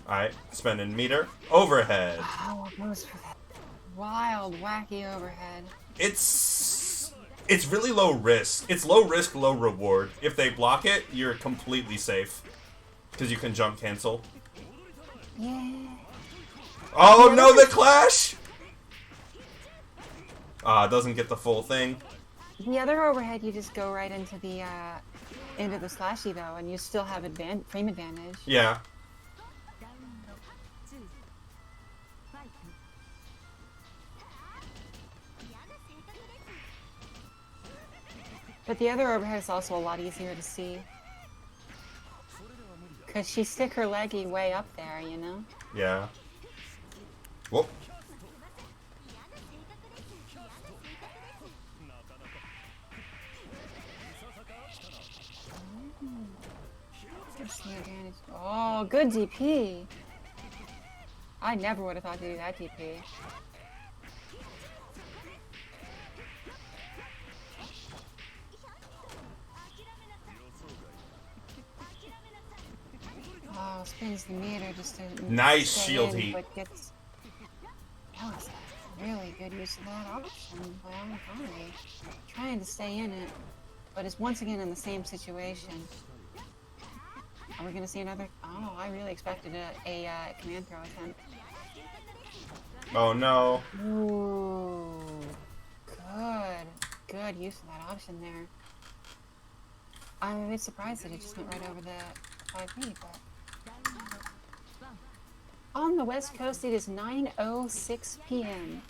Alright, spending meter. Overhead. Oh, it goes for that wild, wacky overhead. It's really low risk. It's low risk, low reward. If they block it, you're completely safe. Because you can jump cancel. Yeah. Oh no, the clash! Doesn't get the full thing. The other overhead, you just go right into the slashy though, and you still have frame advantage. Yeah. But the other overhead is also a lot easier to see. Because she stick her leggy way up there, you know? Yeah. Whoop. Oh, good DP. I never would have thought to do that DP. Oh, spins the meter just to Nice stay shield in, heat. But gets... That was a really good use of that option by Amakari. Trying to stay in it, but is once again in the same situation. Are we going to see another? Oh, I really expected a command throw attempt. Oh no. Ooh, good use of that option there. I'm a bit surprised that it just went right over the 5B, but on the West Coast it is 9:06 p.m.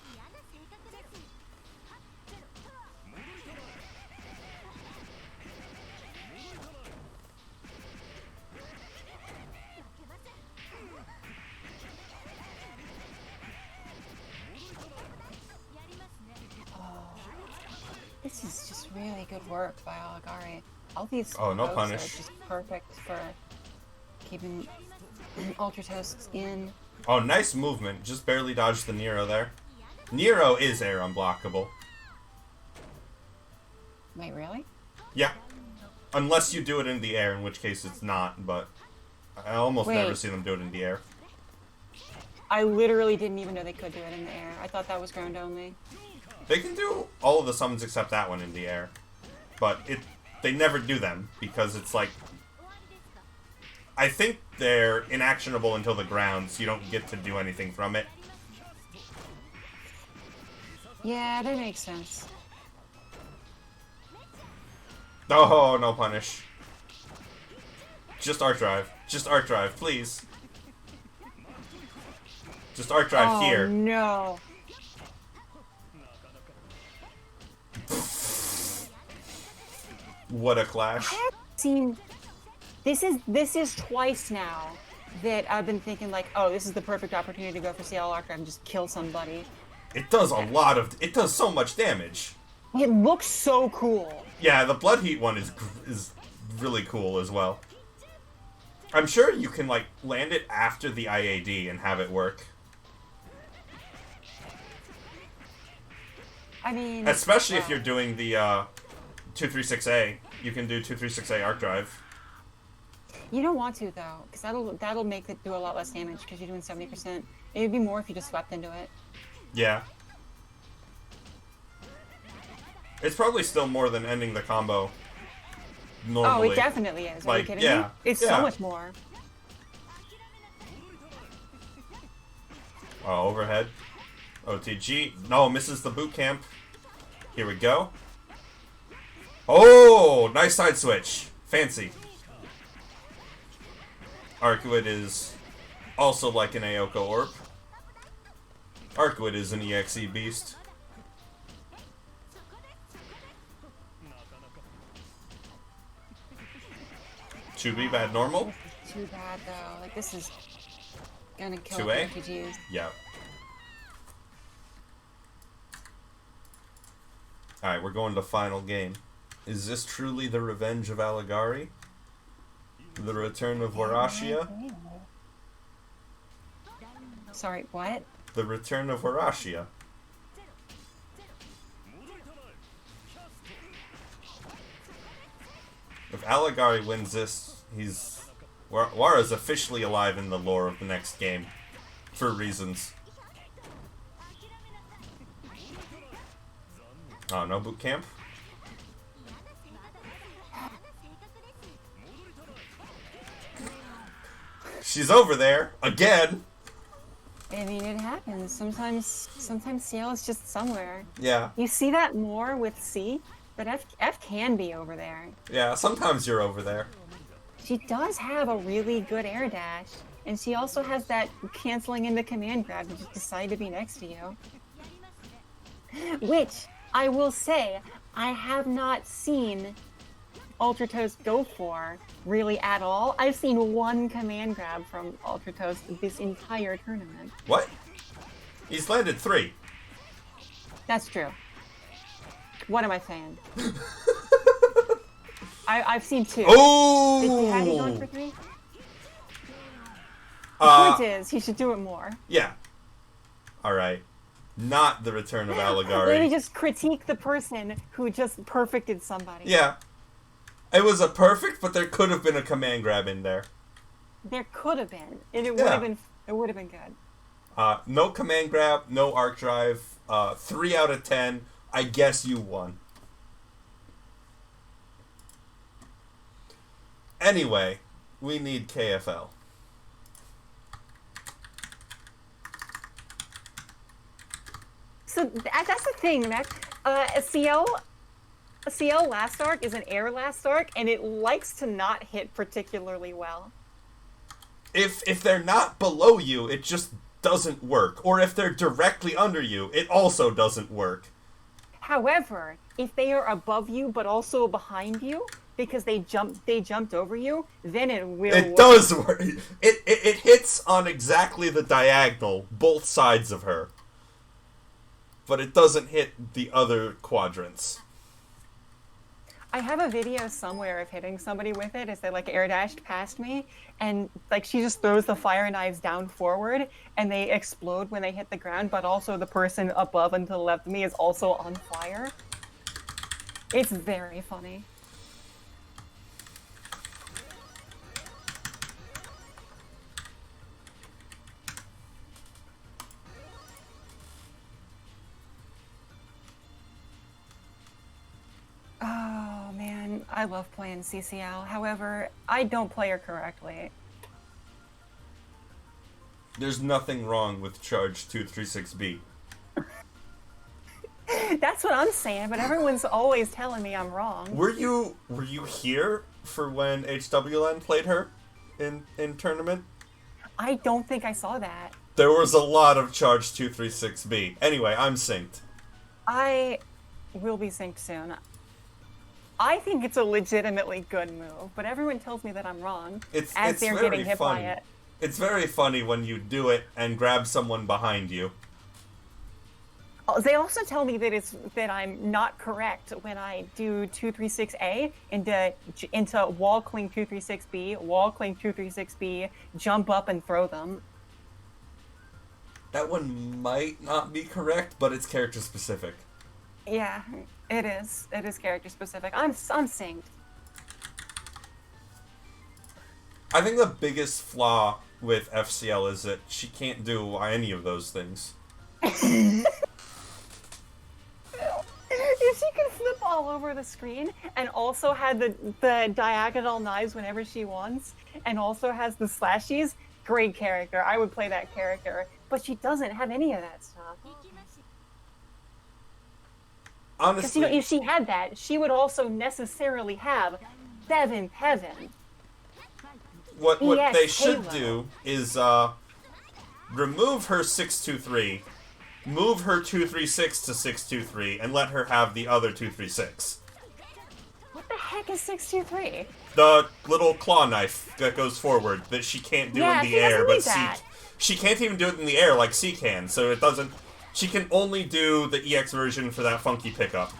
This is just really good work by Aligari. All these Oh, no pokes punish. are just perfect for keeping Ultra Toasts in. Oh, nice movement. Just barely dodged the Nero there. Nero is air unblockable. Wait, really? Yeah. Unless you do it in the air, in which case it's not, but I almost Wait. never see them do it in the air. I literally didn't even know they could do it in the air. I thought that was ground only. They can do all of the summons except that one in the air. But they never do them, because it's like... I think they're inactionable until the ground, so you don't get to do anything from it. Yeah, that makes sense. Oh, no punish. Just Arc Drive. Just Arc Drive, please. Just Arc Drive here. Oh no. What a clash. I have seen... This is twice now that I've been thinking like, oh, this is the perfect opportunity to go for CL Arc Drive and just kill somebody. It does a lot of... It does so much damage. It looks so cool. Yeah, the Blood Heat one is really cool as well. I'm sure you can, like, land it after the IAD and have it work. I mean... Especially if you're doing the 236A. You can do 236A Arc Drive. You don't want to, though, because that'll make it do a lot less damage, because you're doing 70%. It would be more if you just swept into it. Yeah. It's probably still more than ending the combo normally. Oh, it definitely is. Are Like, you kidding yeah, me? It's yeah. so much more. Oh, overhead. OTG. No, misses the boot camp. Here we go. Oh, nice side switch. Fancy. Arcuate is Also like an Aoko Orb. Arcwood is an EXE beast. Chubi, bad normal? This is too bad though. Like this is gonna kill 2A? RPGs. Yeah. Alright, we're going to final game. Is this truly the revenge of Alligari? The return of Warashia? Sorry, what? The return of Warashia. If Alligari wins this, Wara's officially alive in the lore of the next game. For reasons. Oh, no boot camp? She's over there again. I mean, it happens. Sometimes CL is just somewhere. Yeah. You see that more with C, but F can be over there. Yeah, sometimes you're over there. She does have a really good air dash, and she also has that canceling into command grab to just decide to be next to you. Which, I will say, I have not seen Ultra Toast go for really at all. I've seen one command grab from Ultra Toast this entire tournament. What? He's landed 3. That's true. What am I saying? I've seen 2. Oh! Had he gone for 3? The point is, he should do it more. Yeah. Alright. Not the return of Alligari. Maybe just critique the person who just perfected somebody. Yeah. It was a perfect, but there could have been a command grab in there. There could have been. And it would have been good. No command grab, no arc drive. 3 out of 10. I guess you won. Anyway, we need KFL. So that's the thing, Mac. CL last arc is an air last arc, and it likes to not hit particularly well. If they're not below you, it just doesn't work. Or if they're directly under you, it also doesn't work. However, if they are above you but also behind you, because they jumped over you, then it will It work. does work. It hits on exactly the diagonal, both sides of her. But it doesn't hit the other quadrants. I have a video somewhere of hitting somebody with it as they like air dashed past me, and like she just throws the fire knives down forward and they explode when they hit the ground, but also the person above and to the left of me is also on fire. It's very funny. Oh man, I love playing CCL. However, I don't play her correctly. There's nothing wrong with Charge 236B. That's what I'm saying, but everyone's always telling me I'm wrong. Were you here for when HWN played her in tournament? I don't think I saw that. There was a lot of Charge 236B. Anyway, I'm synced. I will be synced soon. I think it's a legitimately good move, but everyone tells me that I'm wrong It's they're very getting hit funny. by it. It's very funny when you do it and grab someone behind you. Oh, they also tell me that I'm not correct when I do 236A into wall cling 236B, wall cling 236B, jump up and throw them. That one might not be correct, but it's character specific. Yeah, it is. It is character specific. I'm synced. I think the biggest flaw with FCL is that she can't do any of those things. If she could flip all over the screen and also had the diagonal knives whenever she wants, and also has the slashies, great character. I would play that character, but she doesn't have any of that stuff. Honestly, Because if she had that, she would also necessarily have 7th Heaven. what Yes, they should Halo. do is remove her 623, move her 236 to 623, and let her have the other 236. What the heck is 623? The little claw knife that goes forward that she can't do in the air, but she can't even do it in the air like C can, so it doesn't... She can only do the EX version for that funky pickup.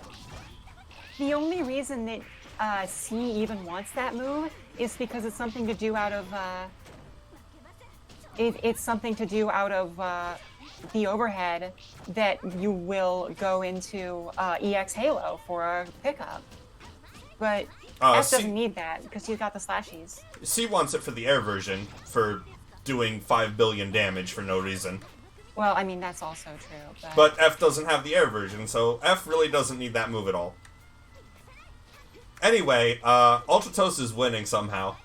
The only reason that C even wants that move is because it's something to do out of... It's something to do out of the overhead that you will go into EX Halo for a pickup. But F doesn't need that because she's got the slashies. C wants it for the air version for doing 5 billion damage for no reason. Well, I mean, that's also true. But F doesn't have the air version, so F really doesn't need that move at all. Anyway, Ultra Toast is winning somehow.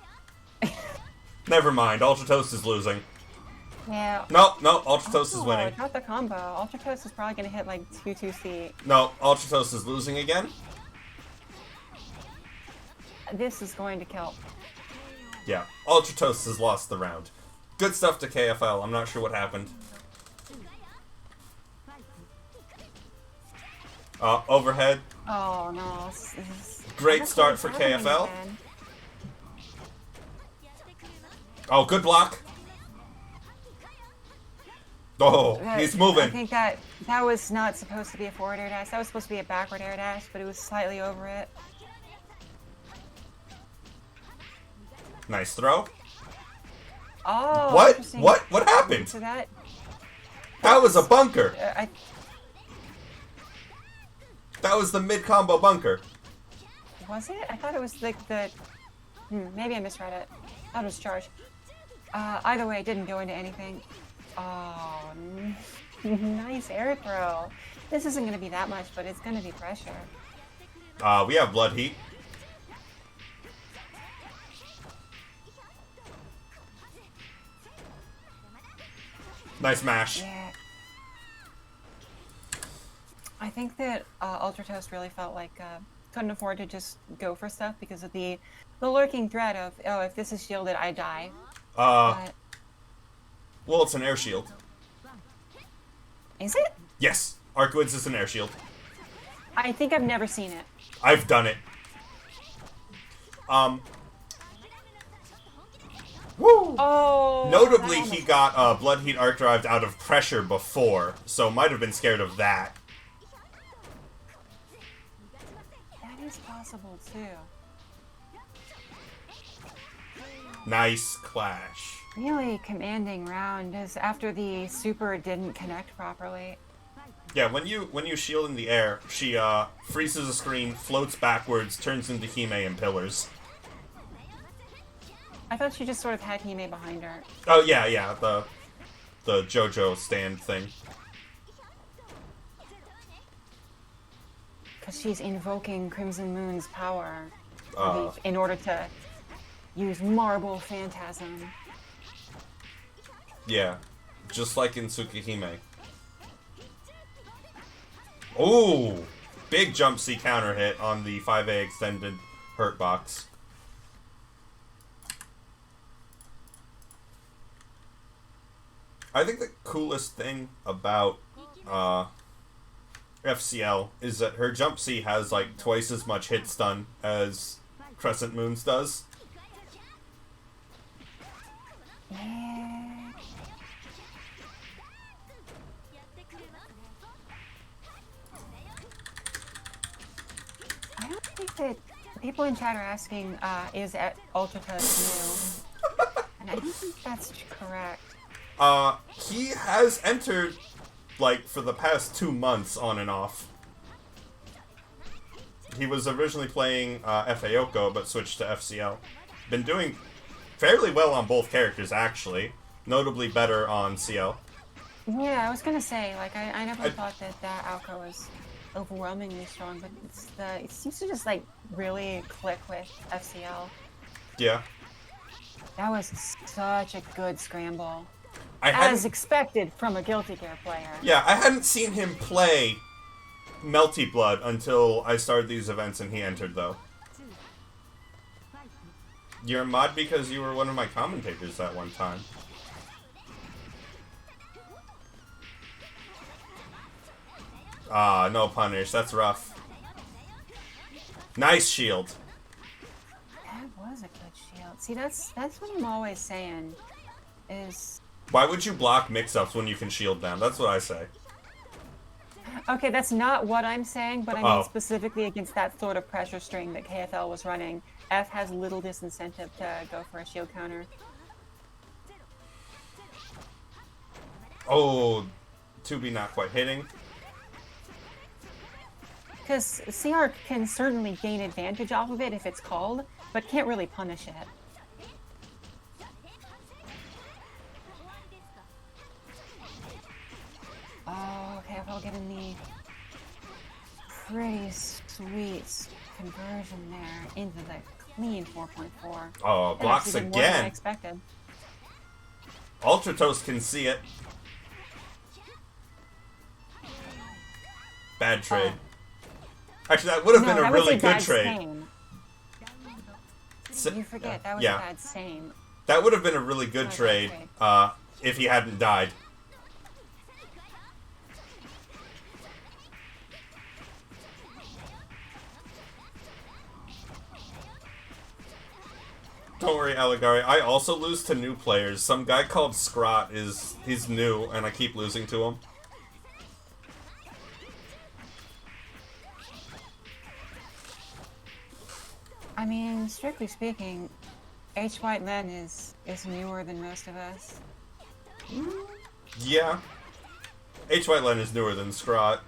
Never mind, Ultra Toast is losing. Yeah. No, Ultra Toast is winning. Not the combo. Ultra Toast is probably going to hit like 2-2C. No, Ultra Toast is losing again. This is going to kill. Yeah, Ultra Toast has lost the round. Good stuff to KFL. I'm not sure what happened. Overhead. Oh, no. Great start for KFL. Oh, good block. Oh, he's moving. I think that was not supposed to be a forward air dash. That was supposed to be a backward air dash, but it was slightly over it. Nice throw. Oh, what? What happened? So that was a bunker. I That was the mid-combo bunker. Was it? I thought it was like the... maybe I misread it. I thought it was charge. Either way, it didn't go into anything. Oh, nice air throw. This isn't going to be that much, but it's going to be pressure. We have Blood Heat. Nice mash. Yeah. I think that Ultra Toast really felt like couldn't afford to just go for stuff because of the lurking threat of, oh, if this is shielded, I die. But... Well, it's an air shield. Is it? Yes. Arcwoods is an air shield. I think I've never seen it. I've done it. Woo! Oh! Notably, he got Blood Heat Arc Drive out of pressure before, so might have been scared of that. That is possible, too. Nice clash. Really commanding round is after the super didn't connect properly. Yeah, when you shield in the air, she freezes a screen, floats backwards, turns into Hime and pillars. I thought she just sort of had Hime behind her. Oh yeah, the JoJo stand thing. Because she's invoking Crimson Moon's power in order to use Marble Phantasm. Yeah, just like in Tsukihime. Ooh! Big jump C counter hit on the 5A extended hurt box. I think the coolest thing about FCL is that her jump C has like twice as much hit stun as Crescent Moon's does. Yeah. I don't think that people in chat are asking, is Ultra Toast new? And I don't think that's correct. He has entered, like, for the past 2 months on and off. He was originally playing FAOKO, but switched to FCL. Been doing fairly well on both characters, actually. Notably better on CL. Yeah, I was gonna say, like, I never thought that Alco was overwhelmingly strong, but it seems to just, like, really click with FCL. Yeah. That was such a good scramble. As expected from a Guilty Gear player. Yeah, I hadn't seen him play Melty Blood until I started these events and he entered, though. You're a mod because you were one of my commentators that one time. Ah, no punish. That's rough. Nice shield. That was a good shield. See, that's what I'm always saying. Is Why would you block mix-ups when you can shield them? That's what I say. okay. That's not what I'm saying, but I mean Oh. specifically against that sort of pressure string that KFL was running. F has little disincentive to go for a shield counter. Oh, 2B not quite hitting. Because CR can certainly gain advantage off of it if it's called, but can't really punish it. Oh, okay, I'll get in the pretty sweet conversion there into the clean 4.4. Oh, blocks That's even more than I again. expected. Ultra Toast can see it. Bad trade. Actually, that would have been a really good trade. You forget, that was yeah. a bad same. That would have been a really good trade if he hadn't died. Don't worry, Alligari. I also lose to new players. Some guy called Scrot he's new, and I keep losing to him. I mean, strictly speaking, H. White Len is newer than most of us. Yeah. H. White Len is newer than Scrot.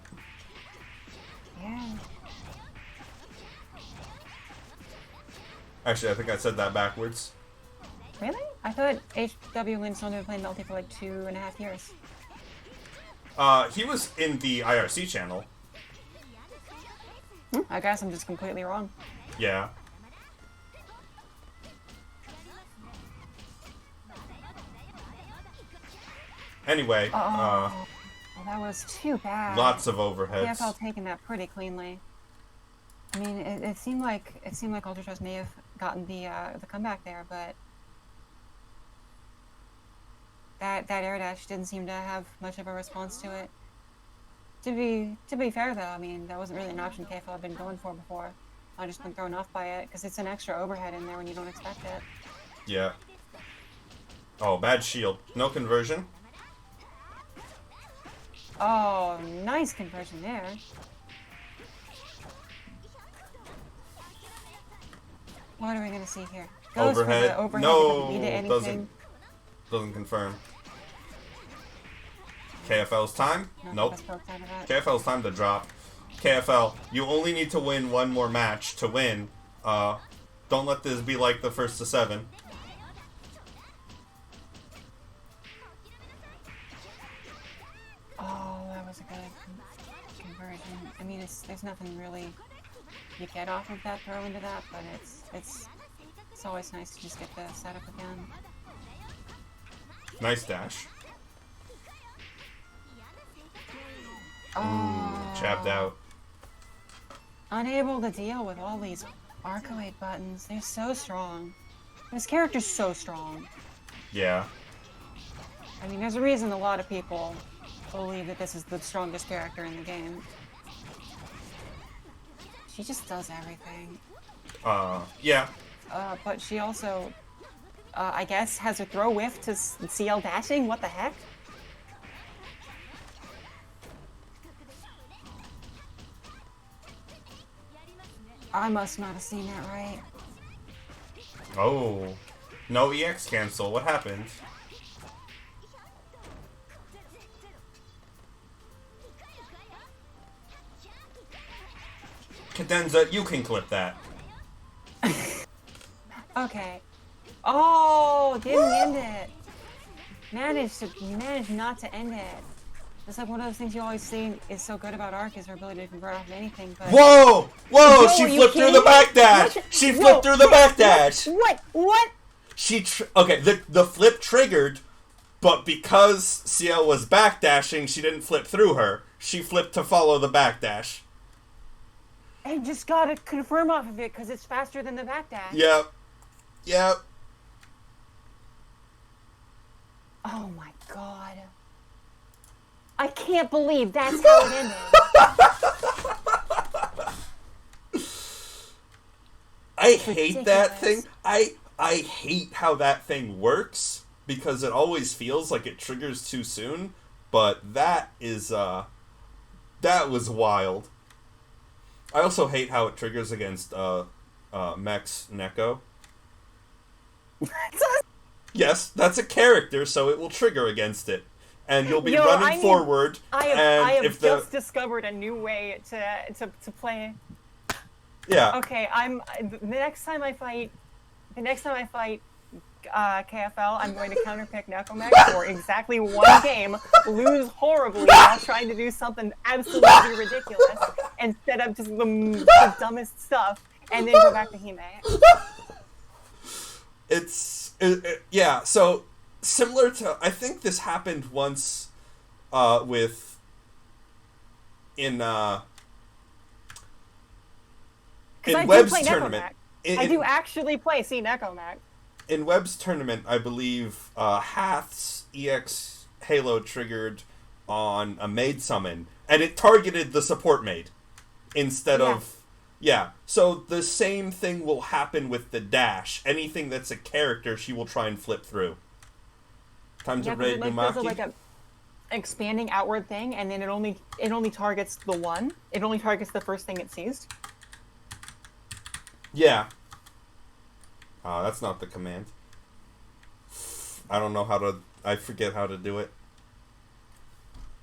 Yeah. Actually, I think I said that backwards. Really? I thought H.W. Lynn's only been playing Melty for like 2.5 years. He was in the IRC channel. I guess I'm just completely wrong. Yeah. Anyway, well, that was too bad. lots of overheads. KFL taking that pretty cleanly. I mean, it seemed like Ultra Trust may have gotten the comeback there, but that air dash didn't seem to have much of a response to it. To be fair though, I mean that wasn't really an option KFL had been going for before. I've just been thrown off by it because it's an extra overhead in there when you don't expect it. Yeah. Oh, bad shield. No conversion. Oh, nice conversion there. What are we gonna see here? Goes for Overhead. the overhead. No, Didn't lead to anything. doesn't confirm. KFL's time? Not the Nope. best poke out of that. KFL's time to drop. KFL, you only need to win one more match to win. Don't let this be like the first to 7. Oh, that was a good conversion. I mean, there's nothing really you get off of that throw into that, but it's always nice to just get the setup again. Nice dash. Oh, Chapped out. unable to deal with all these Arcoade buttons. They're so strong. This character's so strong. Yeah. I mean, there's a reason a lot of people believe that this is the strongest character in the game. She just does everything. Yeah. But she also, I guess, has a throw whiff to CL dashing? What the heck? I must not have seen that right. Oh. No EX cancel. What happened? Cadenza, you can clip that. Okay. Oh, didn't end it. Managed not to end it. It's like one of those things you always say is so good about Arc is her ability to convert off of anything, but... Whoa! Whoa! No, She are you flipped through kidding the me? back dash! What? She Whoa, flipped through the back dash! What? What? Okay, the flip triggered, but because CL was backdashing, she didn't flip through her. She flipped to follow the backdash. I just gotta confirm off of it because it's faster than the backdash. Yep. Yep. Oh my god. I can't believe that's how it ended. I hate that thing. I hate how that thing works because it always feels like it triggers too soon. But that was wild. I also hate how it triggers against Mech's Neko. Yes, that's a character, so it will trigger against it. And you'll be running forward. I have just discovered a new way to play. Yeah. Okay, the next time I fight KFL, I'm going to counterpick Nekomech for exactly one game, lose horribly while trying to do something absolutely ridiculous, and set up just the dumbest stuff, and then go back to Hime. Yeah, so similar to, I think this happened once in Webb's tournament. I do actually play Nekomech. In Webb's tournament, I believe Hath's EX Halo triggered on a maid summon, and it targeted the support maid instead of... Yeah, so the same thing will happen with the dash. Anything that's a character, she will try and flip through. Time to raid Numaki. There's like a expanding outward thing, and then it only targets the one. It only targets the first thing it sees. Yeah. That's not the command. I don't know how to... I forget how to do it.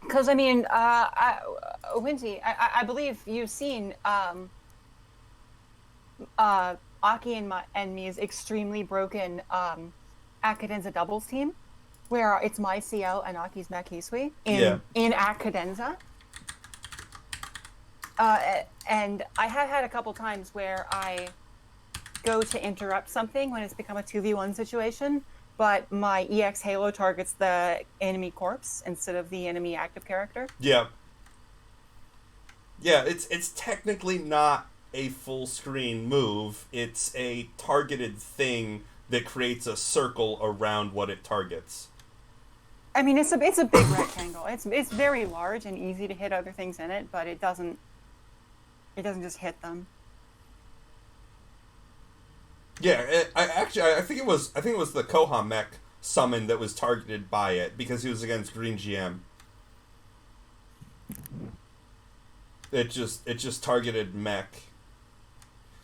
Because, I mean, Winty, I believe you've seen Aki and me's extremely broken Akadenza doubles team, where it's my CL and Aki's Makisui in Akadenza. And I have had a couple times where I go to interrupt something when it's become a 2v1 situation, but my EX Halo targets the enemy corpse instead of the enemy active character. Yeah. Yeah, it's technically not a full screen move. It's a targeted thing that creates a circle around what it targets. I mean, it's a big rectangle. It's very large and easy to hit other things in it, but it doesn't just hit them. Yeah, I think it was the Koha mech summon that was targeted by it because he was against Green GM. It just targeted mech.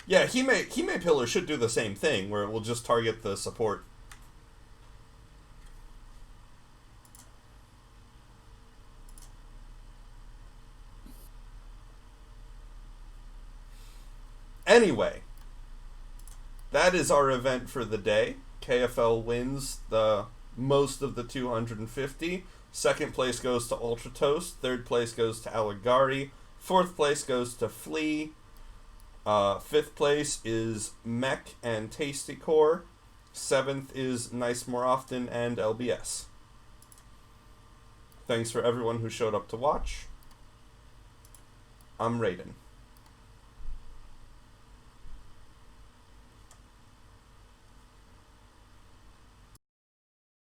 Yeah, Hime Pillar should do the same thing where it will just target the support. Anyway, that is our event for the day. KFL wins the most of the 250. Second place goes to Ultra Toast. Third place goes to Alligari. Fourth place goes to Flea. Fifth place is Mech and Tasty Core. Seventh is Nice More Often and LBS. Thanks for everyone who showed up to watch. I'm Raiden.